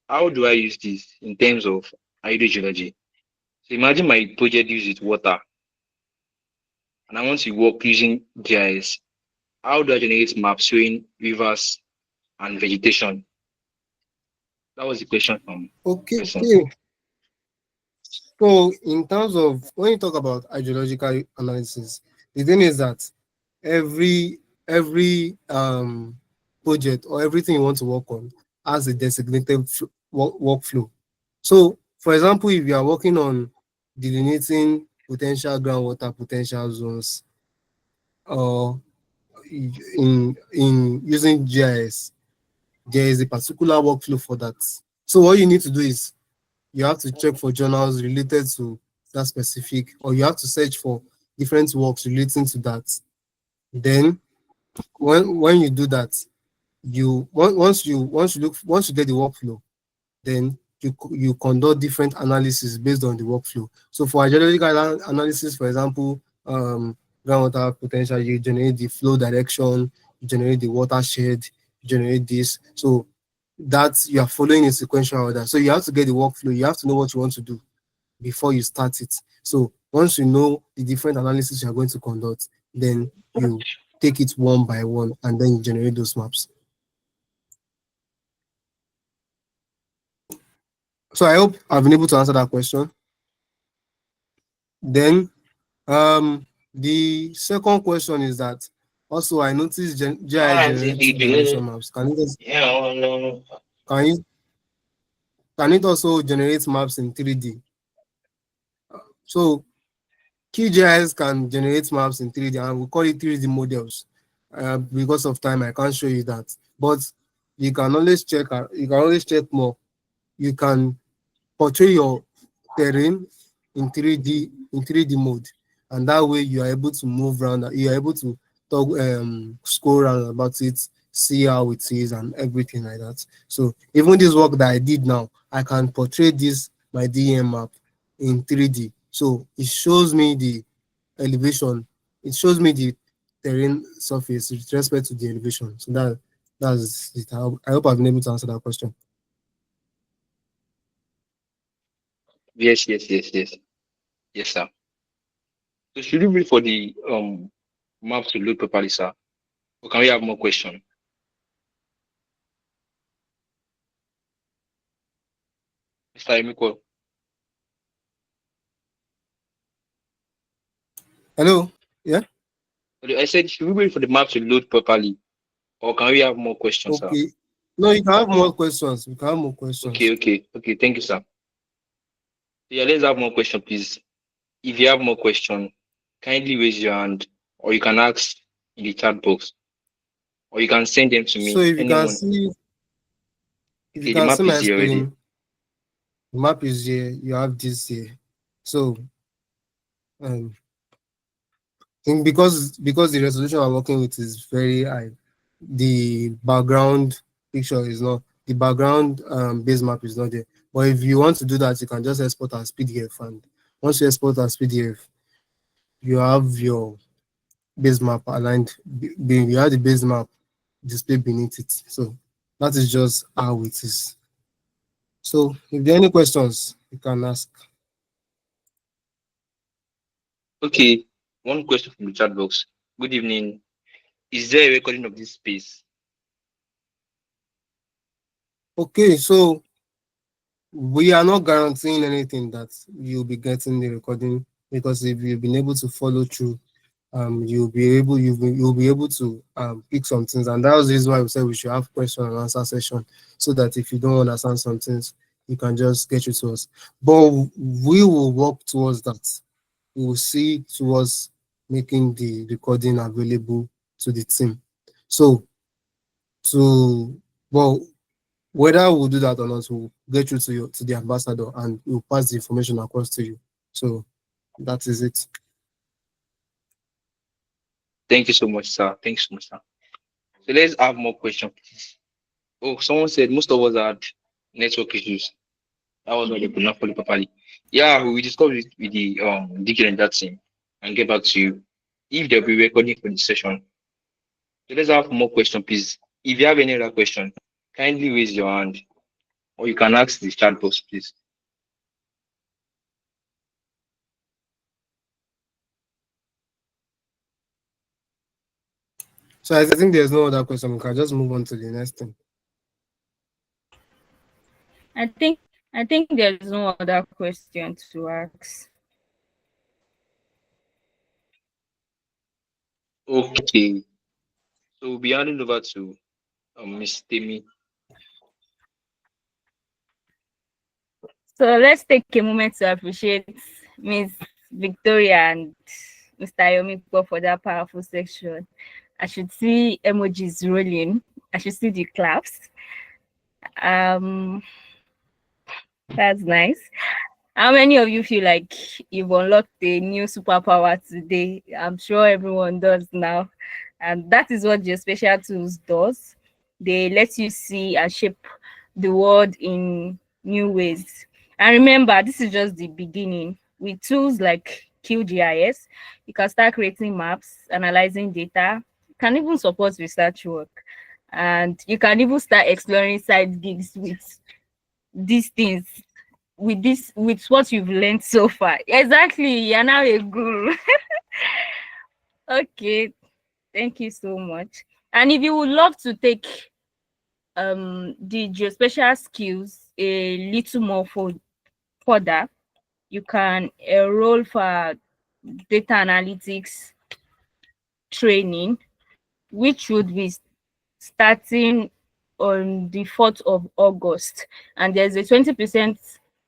how do I use this in terms of hydrogeology? So imagine my project uses water and I want to work using GIS. How do I generate maps showing rivers and vegetation? That was the question from Okay, person. okay. So in terms of when you talk about hydrological analysis, the thing is that every project or everything you want to work on has a designated workflow. So, for example, if you are working on delineating potential groundwater potential zones or in using GIS, there is a particular workflow for that. So what you need to do is you have to check for journals related to that specific, or you have to search for different works relating to that. Then when you do that, once you get the workflow, then you conduct different analysis based on the workflow. So for hydrological analysis, for example, groundwater potential, you generate the flow direction, you generate the watershed, you generate this. So that you are following a sequential order. So you have to get the workflow, you have to know what you want to do before you start it. So once you know the different analysis you are going to conduct, then you take it one by one and then you generate those maps. So I hope I've been able to answer that question. Then the second question is that also I noticed GIS generates two-dimension maps. Can you can it also generate maps in 3D? So QGIS can generate maps in 3D and we call it 3D models. Because of time, I can't show you that. But you can always check. You can always check more. You can portray your terrain in 3D mode, and that way you are able to move around. You are able to scroll around about it, see how it is, and everything like that. So even this work that I did now, I can portray this my DEM map in 3D. So it shows me the elevation. It shows me the terrain surface with respect to the elevation. So that's it. I hope I've been able to answer that question. Yes, yes, yes, yes. Yes, sir. So should we wait for the map to load properly, sir? Or can we have more questions? Mr. Emiko. Hello? Yeah? I said, should we wait for the map to load properly? Or can we have more questions, sir? Okay. No, you can have more questions. You can have more Okay, questions. okay, okay. Thank you, sir. Yeah, let's have more questions, please. If you have more questions, kindly raise your hand, or you can ask in the chat box, or you can send them to So me. Anyone. if you Okay, the can see map is my here already. screen, the map is here. You have this here. So um, think because the resolution I'm working with is very high, the background picture is not the background base map is not there. But if you want to do that, you can just export as PDF, and once you export as PDF, you have your base map aligned. You have the base map displayed beneath it. So that is just how it is. So if there are any questions, you can ask. Okay, one question from the chat box. Good evening. Is there a recording of this space? Okay, so we are not guaranteeing anything that you'll be getting the recording, because if you've been able to follow through, you'll be able to pick some things, and that was the reason why we said we should have question and answer session, so that if you don't understand some things, you can just get you to us. But we will work towards that. We will see towards making the recording available to the team. So to well, whether we'll do that or not, we'll get you to the ambassador and we'll pass the information across to you. So that is it. Thank you so much, sir. Thank you so much, sir. So let's have more questions, please. Oh, someone said most of us had network issues. That was why they could not follow properly. Yeah, we discussed it with the DigGeoNaija team and get back to you if they'll be recording for the session. So let's have more questions, please. If you have any other question, kindly raise your hand or you can ask the chat box, please. So I think there's no other question. We can just move on to the next thing. I think there's no other question to ask. Okay. So we'll be handing over to Miss Temi. So let's take a moment to appreciate Miss Victoria and Mr. Yomiko for that powerful section. I should see emojis rolling. I should see the claps. That's nice. How many of you feel like you've unlocked a new superpower today? I'm sure everyone does now. And that is what your special tools does. They let you see and shape the world in new ways. And remember, this is just the beginning. With tools like QGIS, you can start creating maps, analyzing data, you can even support research work. And you can even start exploring side gigs with these things, with what you've learned so far. Exactly, you're now a guru. Okay, thank you so much. And if you would love to take the geospatial skills a little more further, you can enroll for data analytics training, which would be starting on the 4th of August. And there's a 20%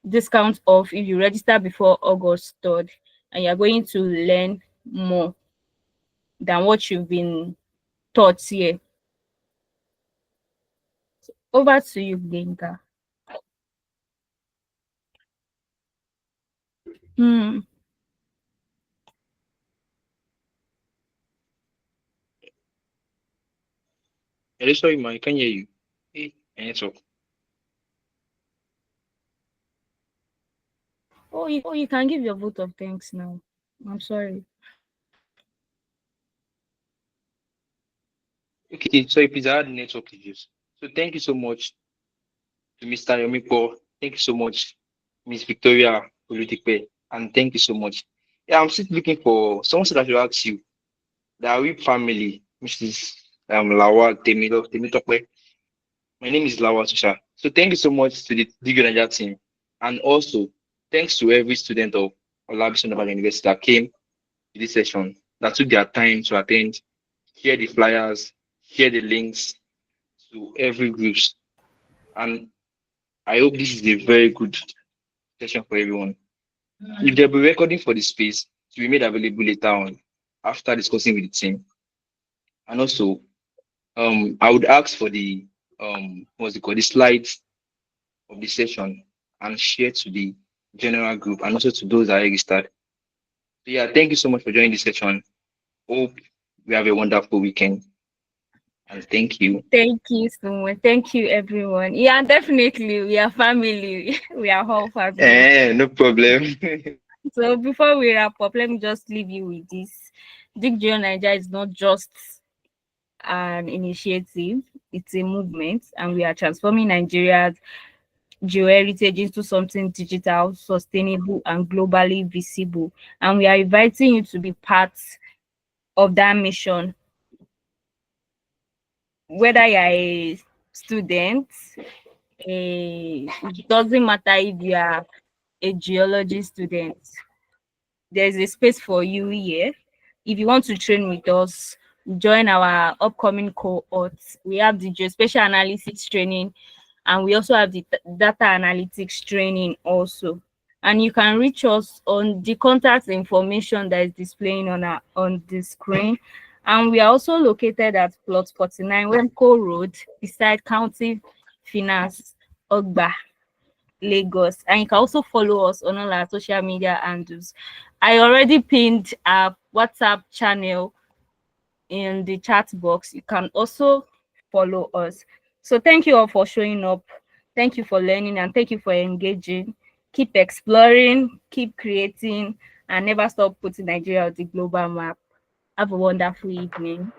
discount off if you register before August 3rd, and you're going to learn more than what you've been taught here. Over to you, Glenka. Hello, sorry, man, I can hear you. Hey, hands up. You can give your vote of thanks now. I'm sorry. Okay, sorry, please, I had network issues. So thank you so much to Mr. Yomiko. Thank you so much, Miss Victoria Oludipe, and thank you so much. Yeah, I'm still looking for someone that should ask you. The Awip family, Mrs. Lawal Temitokwe. My name is Lawal Susha. So thank you so much to the DigGeoNaija team, and also thanks to every student of Olabisi Onabanjo University that came to this session, that took their time to attend, share the flyers, share the links to every groups. And I hope this is a very good session for everyone. If they'll be recording for the space to be made available later on after discussing with the team. And also, I would ask for the what's it called, the slides of the session and share to the general group and also to those that are registered. So yeah, thank you so much for joining the session. Hope we have a wonderful weekend. And thank you. Thank you so much. Thank you, everyone. Yeah, definitely. We are family. We are whole family. No problem. So before we wrap up, let me just leave you with this. DigGeoNaija is not just an initiative, it's a movement, and we are transforming Nigeria's geoheritage into something digital, sustainable, and globally visible. And we are inviting you to be part of that mission. Whether you're a student, it doesn't matter if you are a geology student, there's a space for you here. If you want to train with us, join our upcoming cohorts. We have the geospatial analysis training, and we also have the data analytics training also. And you can reach us on the contact information that is displaying on the screen. And we are also located at plot 49 Wemco Road, beside County Finance, Ogba, Lagos. And you can also follow us on all our social media handles. I already pinned our WhatsApp channel in the chat box. You can also follow us. So thank you all for showing up. Thank you for learning and thank you for engaging. Keep exploring, keep creating, and never stop putting Nigeria on the global map. Have a wonderful evening.